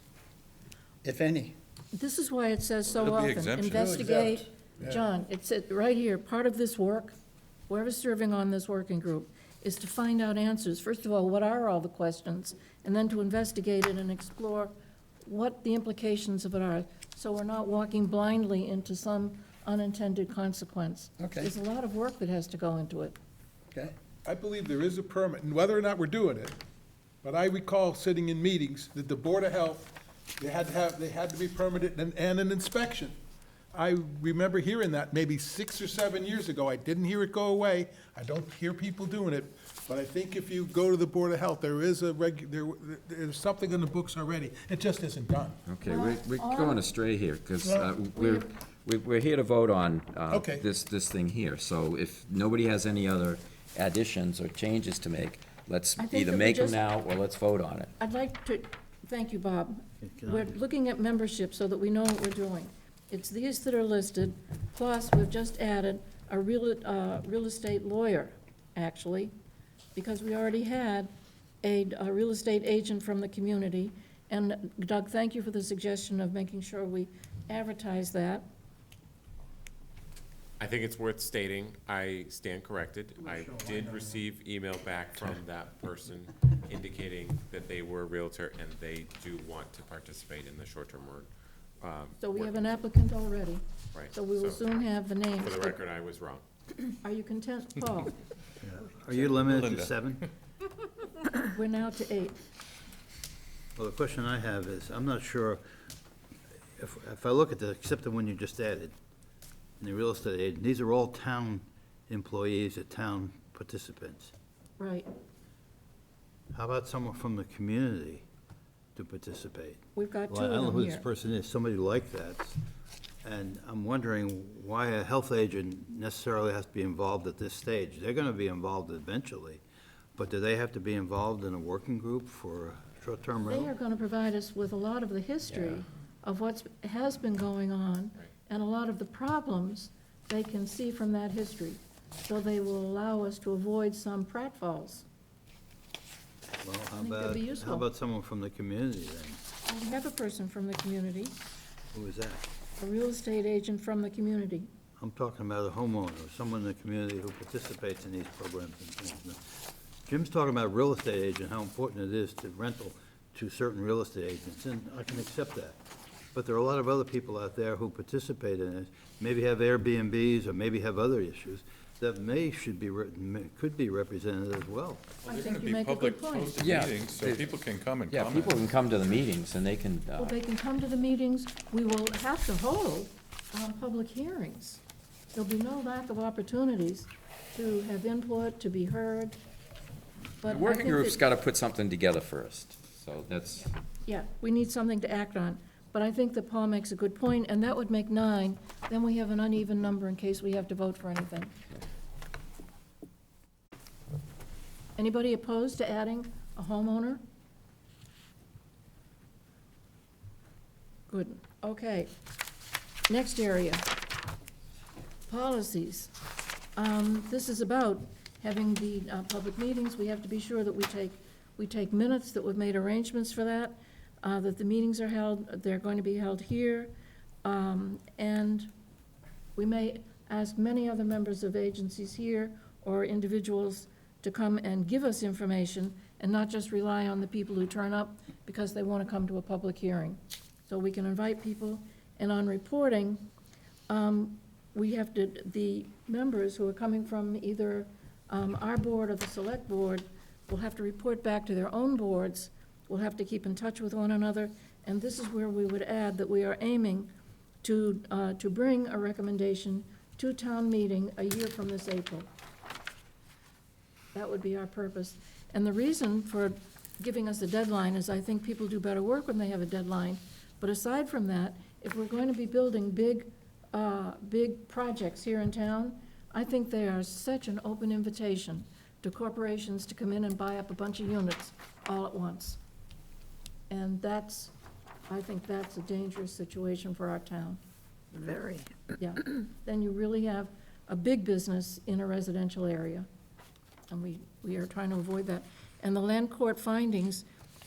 if any? This is why it says so It'll be often, exemption. investigate. Exempt, yeah. John, it's right here, part of this work, whoever's serving on this working group, is to find out answers. First of all, what are all the questions? And then to investigate it and explore what the implications of it are, so we're not walking blindly into some unintended consequence. Okay. There's a lot of work that has to go into it. Okay? I believe there is a permit, and whether or not we're doing it, but I recall sitting in meetings that the Board of Health, they had to be permitted and an inspection. I remember hearing that maybe 6 or 7 years ago. I didn't hear it go away. I don't hear people doing it. But I think if you go to the Board of Health, there is there's something in the books already. It just isn't done. Okay, we're going astray here, because we're here to vote on Okay. this thing here. So if nobody has any other additions or changes to make, let's I think either that we make them just- now or let's vote on it. I'd like to, thank you, Bob. Can I- We're looking at membership so that we know what we're doing. It's these that are listed, plus we've just added a real estate lawyer, actually, because we already had a real estate agent from the community. And Doug, thank you for the suggestion of making sure we advertise that. I think it's worth stating, I stand corrected. I did receive email back from that person indicating that they were a Realtor and they do want to participate in the short-term work. So we have an applicant already. Right, So we will so soon have the names. For the record, I was wrong. Are you content, Paul? Are you limited Linda. to 7? We're now to 8. Well, the question I have is, I'm not sure, if I look at except the one you just added, and the real estate agent, these are all town employees or town participants. Right. How about someone from the community to participate? We've got Well, two I don't know of who them this here. person is, somebody like that. And I'm wondering why a health agent necessarily has to be involved at this stage. They're gonna be involved eventually, but do they have to be involved in a working group for short-term They are rental? going to provide us with a lot of the history of what has been going on, and a lot of the problems they can see from that history. So they will allow us to avoid some pratfalls. think that'd be useful. How about someone from the community then? We have a person from the community, Who is that? a real estate agent from the community. I'm talking about a homeowner, or someone in the community who participates in these programs and things. Jim's talking about a real estate agent, how important it is to rental to certain real estate agents, and I can accept that. But there are a lot of other people out there who participate in it, maybe have Airbnbs or maybe have other issues that could be represented as well. I They're think gonna you be make a public good point. posted Yeah. meetings, so people can come and Yeah, comment. people can come to the meetings and they can, Well, they can come to the meetings. We will have to hold public hearings. There'll be no lack of opportunities to have input, to be heard. But the I working think group's that- got to put something together first, so that's, Yeah, we need something to act on. But I think that Paul makes a good point, and that would make 9. Then we have an uneven number in case we have to vote for anything. Anybody opposed to adding a homeowner? Good, okay. Next area, policies. This is about having the public meetings. We have to be sure that we take minutes, that we've made arrangements for that, that the meetings are held, they're going to be held here. And we may ask many other members of agencies here or individuals to come and give us information and not just rely on the people who turn up because they want to come to a public hearing. So we can invite people, and on reporting, we have to, the members who are coming from either our board or the select board will have to report back to their own boards. We'll have to keep in touch with one another, and this is where we would add that we are aiming to bring a recommendation to town meeting a year from this April. That would be our purpose. And the reason for giving us a deadline is I think people do better work when they have a deadline. But aside from that, if we're going to be building big projects here in town, I think they are such an open invitation to corporations to come in and buy up a bunch of units all at once. And I think that's a dangerous situation for our town. Very. Yeah, then you really have a big business in a residential area. And we are trying to avoid that. And the land court findings,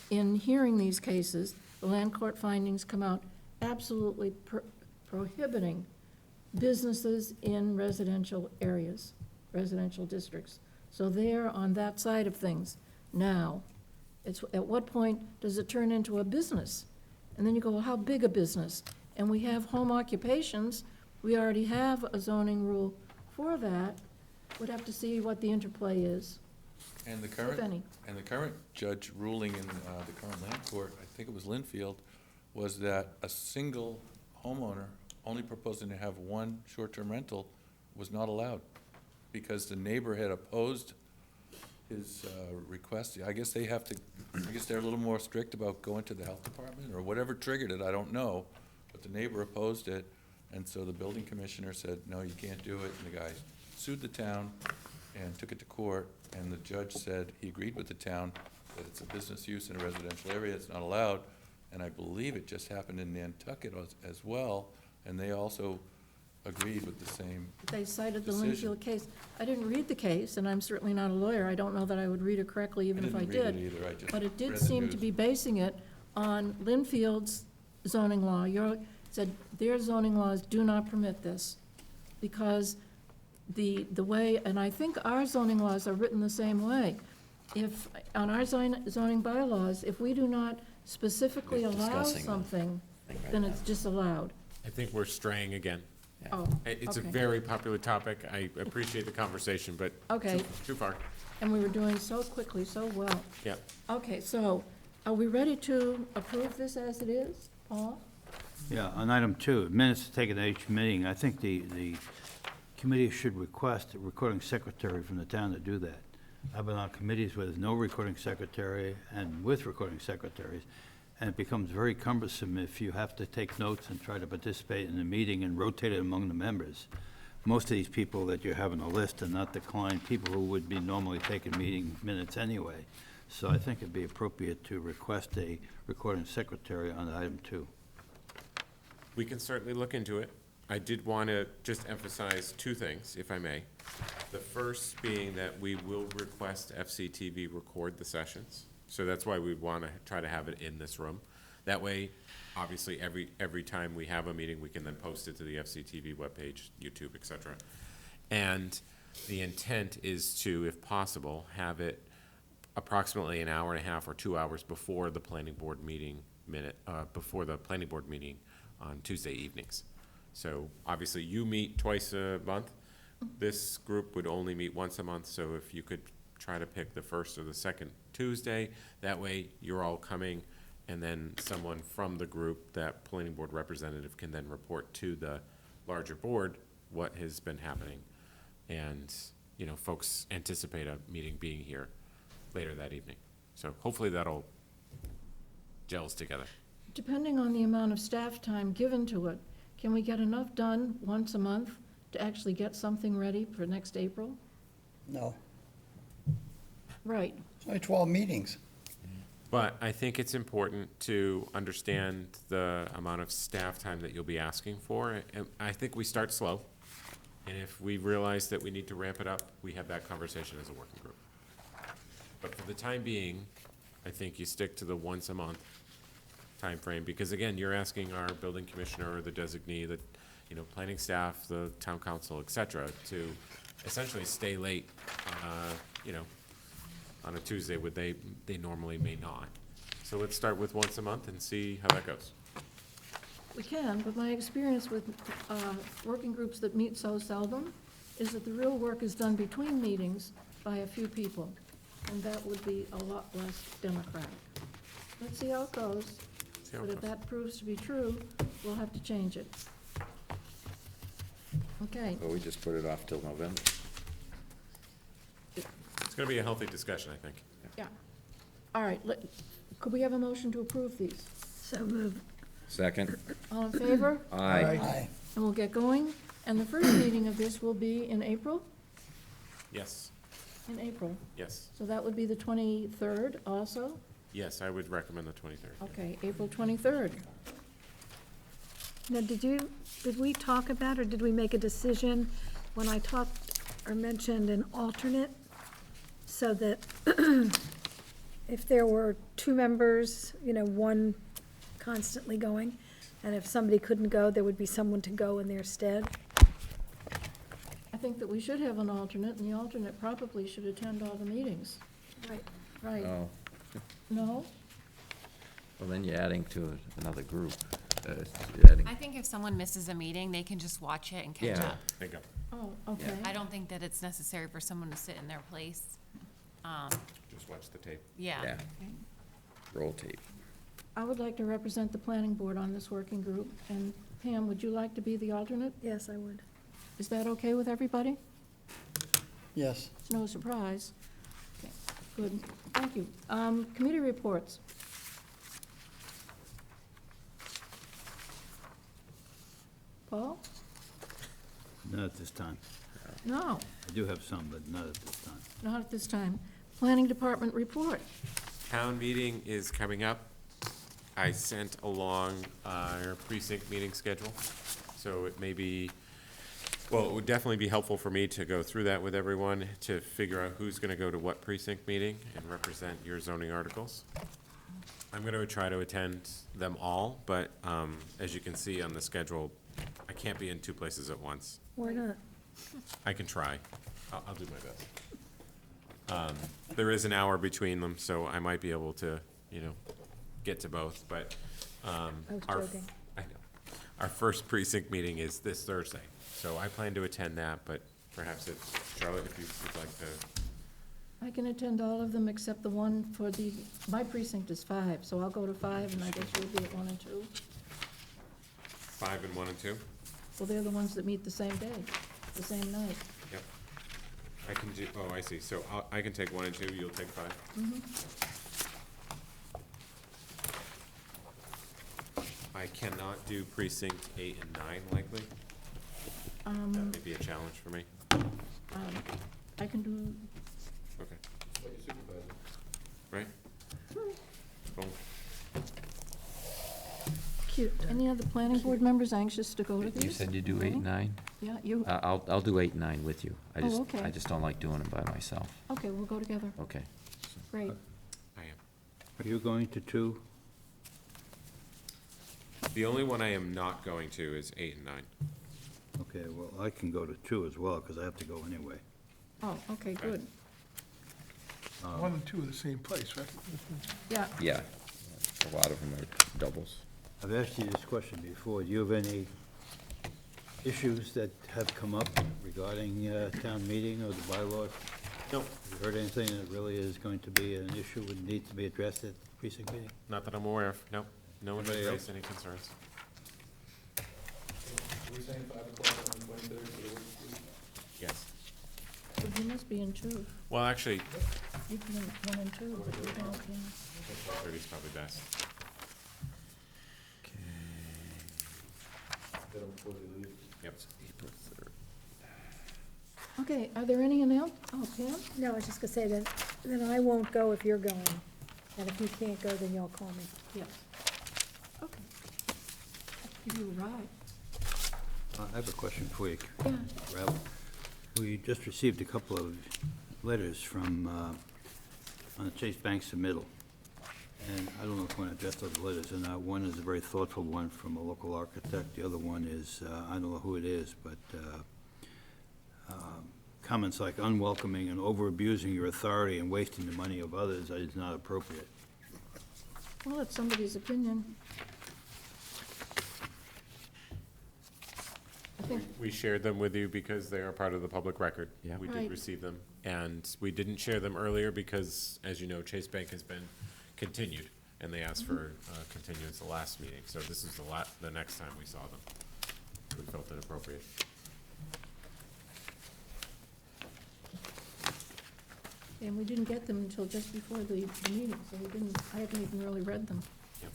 in hearing these cases, the land court findings come out absolutely prohibiting businesses in residential areas, residential districts. So they're on that side of things now. It's, at what point does it turn into a business? And then you go, well, how big a business? And we have home occupations. We already have a zoning rule for that. We'd have to see what the interplay is. And the if any. current judge ruling in the current land court, I think it was Linfield, was that a single homeowner only proposing to have one short-term rental was not allowed because the neighbor had opposed his request. I guess they're a little more strict about going to the health department or whatever triggered it, I don't know. But the neighbor opposed it, and so the building commissioner said, no, you can't do it. And the guy sued the town and took it to court, and the judge said he agreed with the town that it's a business use in a residential area, it's not allowed. And I believe it just happened in Nantucket as well, and they also agreed with the same They cited the decision. Linfield case. I didn't read the case, and I'm certainly not a lawyer. I don't know that I would read it correctly even if I didn't did. read it either, I just But it did read the seem to news. be basing it on Linfield's zoning law. Said their zoning laws do not permit this because the way, and I think our zoning laws are written the same way. If, on our zoning bylaws, if we do not specifically We're allow discussing that something, thing right then now. it's disallowed. I think we're straying again. Oh, It's a okay. very popular topic. I appreciate the conversation, but Okay. too far. And we were doing so quickly, so well. Yeah. Okay, so are we ready to approve this as it is, Paul? Yeah, on item 2, minutes taken at each meeting, I think the committee should request a recording secretary from the town to do that. I've been on committees with no recording secretary and with recording secretaries, and it becomes very cumbersome if you have to take notes and try to participate in the meeting and rotate it among the members. Most of these people that you have on the list are not the client people who would be normally taking meeting minutes anyway. So I think it'd be appropriate to request a recording secretary on item 2. We can certainly look into it. I did want to just emphasize 2 things, if I may. The first being that we will request FCTV record the sessions. So that's why we want to try to have it in this room. That way, obviously, every time we have a meeting, we can then post it to the FCTV webpage, YouTube, et cetera. And the intent is to, if possible, have it approximately an hour and a half or 2 hours before the planning board meeting before the planning board meeting on Tuesday evenings. So obviously you meet twice a month. This group would only meet once a month, so if you could try to pick the first or the second Tuesday, that way you're all coming, and then someone from the group, that planning board representative, can then report to the larger board what has been happening. And, you know, folks anticipate a meeting being here later that evening. So hopefully that'll gels together. Depending on the amount of staff time given to it, can we get enough done once a month to actually get something ready for next April? No, Right. it's only 12 meetings. But I think it's important to understand the amount of staff time that you'll be asking for. And I think we start slow. And if we realize that we need to ramp it up, we have that conversation as a working group. But for the time being, I think you stick to the once a month timeframe, because again, you're asking our building commissioner or the designee, the, you know, planning staff, the town council, et cetera, to essentially stay late, you know, on a Tuesday where they normally may not. So let's start with once a month and see how that goes. We can, but my experience with working groups that meet so seldom is that the real work is done between meetings by a few people, and that would be a lot less democratic. Let's see how it goes. See how it But if goes. that proves to be true, we'll have to change it. Okay, Or we just put it off till November. It's gonna be a healthy discussion, I think. yeah. All right, could we have a motion to approve these? So moved. Second? All in favor? Aye. Aye. And we'll get going. And the first meeting of this will be in April? Yes, In April. yes, So that would be the 23rd also? yes, I would recommend the 23rd. Okay, April 23rd. Now, did we talk about, or did we make a decision when I talked or mentioned an alternate? So that if there were two members, you know, one constantly going, and if somebody couldn't go, there would be someone to go in their stead? I think that we should have an alternate, and the alternate probably should attend all the meetings. Right. Right. Oh, No? well, then you're adding to another group. You're adding- I think if someone misses a meeting, they can just watch it and catch Yeah. up. There you go. Oh, okay. I don't think that it's necessary for someone to sit in their place. Just watch the tape. Yeah. Yeah, roll tape. I would like to represent the planning board on this working group. And Pam, would you like to be the alternate? Yes, I would. Is that okay with everybody? Yes. It's no surprise. Okay, good, thank you. Committee reports. Paul? Not at this time. No, I do have some, but not at this time. not at this time. Planning department report. Town meeting is coming up. I sent along our precinct meeting schedule, so it may be, well, it would definitely be helpful for me to go through that with everyone to figure out who's gonna go to what precinct meeting and represent your zoning articles. I'm gonna try to attend them all, but as you can see on the schedule, I can't be in two places at once. Why not? I can try. I'll do my best. There is an hour between them, so I might be able to, you know, get to both, but, I was our, joking. I know. Our first precinct meeting is this Thursday, so I plan to attend that, but perhaps Charlotte, if you'd like to. I can attend all of them except the one for my precinct is 5, so I'll go to 5, and I guess you'll be at 1 and 2. 5 and 1 and 2? Well, they're the ones that meet the same day, the same night. Yep. I can do, oh, I see, so I can take 1 and 2, you'll take 5? I cannot do precinct 8 and 9 likely. That may be a challenge for me. I can do, Okay. Right? Cool. cute. Any other planning board members anxious to go to these? You said you do 8 and 9? Yeah, you, I'll do 8 and 9 with you. I Oh, okay. just don't like doing them by myself. okay, we'll go together. Okay. Great. I am. Are you going to 2? The only one I am not going to is 8 and 9. Okay, well, I can go to 2 as well, because I have to go anyway. Oh, okay, good. 1 and 2 are the same place, right? Yeah, Yeah, a lot of them are doubles. I've asked you this question before. Do you have any issues that have come up regarding town meeting or the bylaws? No, Have you heard anything that really is going to be an issue and needs to be addressed at the precinct meeting? not that I'm aware of. No, no one has Anybody raised any concerns. We're saying 5 o'clock on the 23rd for the work group? Yes. but you must be in 2. Well, actually, You can in 1 and 2, but you don't, yeah. 30 is probably best. They don't fully leave. Yep. Okay, are there any oh, Pam? No, I was just gonna say that, then I won't go if you're going, and if you can't go, then you'll call me. Yes. Okay. Give you a ride. I have a question for you, Yeah. Ralph. We just received a couple of letters from, on the Chase Bank submittal. And I don't know if we want to address those letters or not. One is a very thoughtful one from a local architect. The other one is, I don't know who it is, but comments like unwelcoming and over-abusing your authority and wasting the money of others is not appropriate. Well, it's somebody's opinion. I think, We shared them with you because they are part of the public record. Yeah. We Right. did receive them, and we didn't share them earlier because, as you know, Chase Bank has been continued, and they asked for continuance the last meeting, so this is the next time we saw them. We felt it appropriate. and we didn't get them until just before the meeting, so I haven't even really read them. Yep.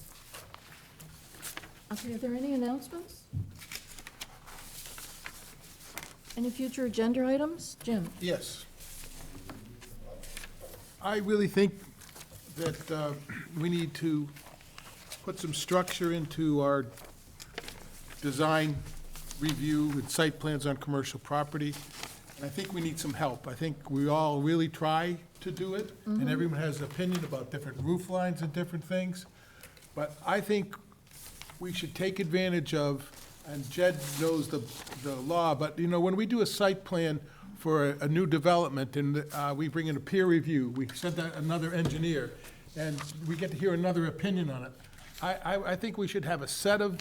Okay, are there any announcements? Any future agenda items? Jim? Yes. I really think that we need to put some structure into our design review and site plans on commercial property. And I think we need some help. I think we all really try to do it, and everyone has an opinion about different roof lines and different things. But I think we should take advantage of, and Jed knows the law, but, you know, when we do a site plan for a new development, and we bring in a peer review, we send out another engineer, and we get to hear another opinion on it. I think we should have a set of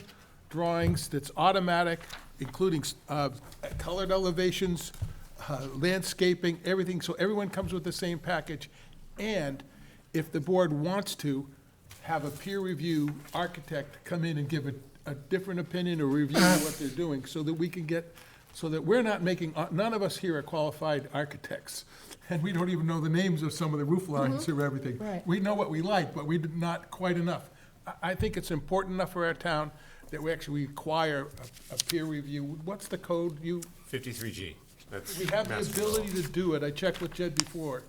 drawings that's automatic, including colored elevations, landscaping, everything, so everyone comes with the same package. And if the board wants to, have a peer review architect come in and give a different opinion or review of what they're doing, so that we can get, so that we're not making, none of us here are qualified architects, and we don't even know the names of some of the roof lines or everything. Right. We know what we like, but we did not quite enough. I think it's important enough for our town that we actually require a peer review. What's the code? 53G. That's We have the Mass ability to do it. I checked with Jed before,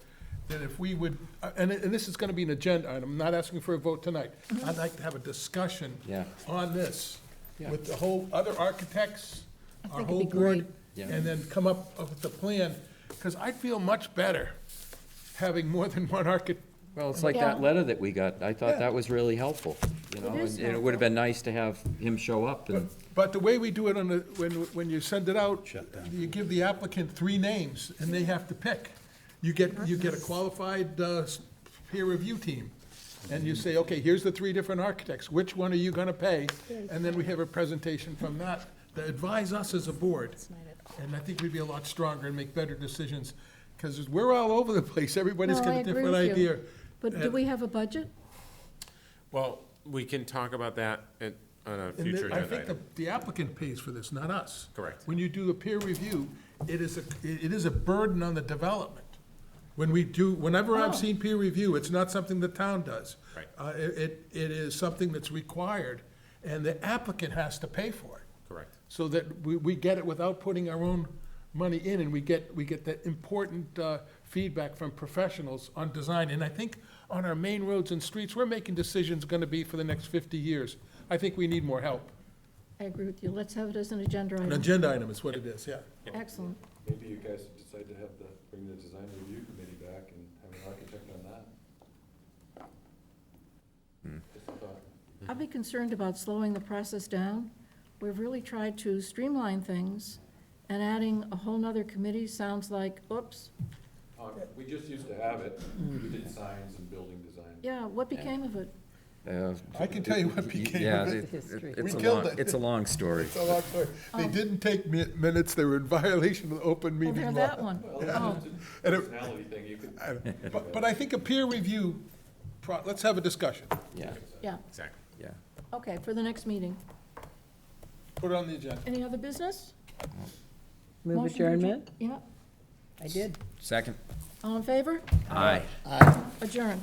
that if we would, and this is gonna be an agenda item, I'm not asking for a vote tonight. I'd like to have a discussion Yeah. on this with the whole, other architects, our think it'd whole be board, great. Yeah. and then come up with the plan, because I'd feel much better having more than one architect. Well, it's like Yeah. that letter that we got. I thought Yeah. that was really helpful, you know? is And it would have been nice to have him show up and, But the way we do it on the, when you send it out, you give the applicant 3 names, and they have to pick. You get a qualified peer review team, and you say, okay, here's the 3 different architects, which one are you gonna pay? And then we have a presentation from that advise us as a board. And I think we'd be a lot stronger and make better decisions, because we're all over the place, everybody's No, got I a agree different with you. idea. But do we have a budget? Well, we can talk about that on a And future I agenda think item. the applicant pays for this, not us. Correct. When you do a peer review, it is a burden on the development. Whenever Oh. I've seen peer review, it's not something the town does. Right. It is something that's required, and the applicant has to pay for it. Correct. So that we get it without putting our own money in, and we get that important feedback from professionals on design. And I think on our main roads and streets, we're making decisions gonna be for the next 50 years. I think we need more help. I agree with you. Let's have it as an agenda An item. agenda item is what it is, yeah. Excellent. Maybe you guys decide to bring the design review committee back and have an architect on that. I'd be concerned about slowing the process down. We've really tried to streamline things, and adding a whole nother committee sounds like, oops, We just used to have it. We did signs and building design. yeah, what became of it? I can tell you what became Yeah, of it- it. it- it's We a killed long, it. it's a long story. It's a long story. They didn't take minutes, they were in violation of the open Oh, meeting they're law. that one. Oh, And it- Personality thing, you could. But I think a peer review, let's have a discussion. Yeah, yeah, Exactly. yeah. okay, for the next meeting. Put it on the agenda. Any other business? Move Motion to adjourn? adjournment? Yeah, I did. Second? all in favor? Aye. Adjourned.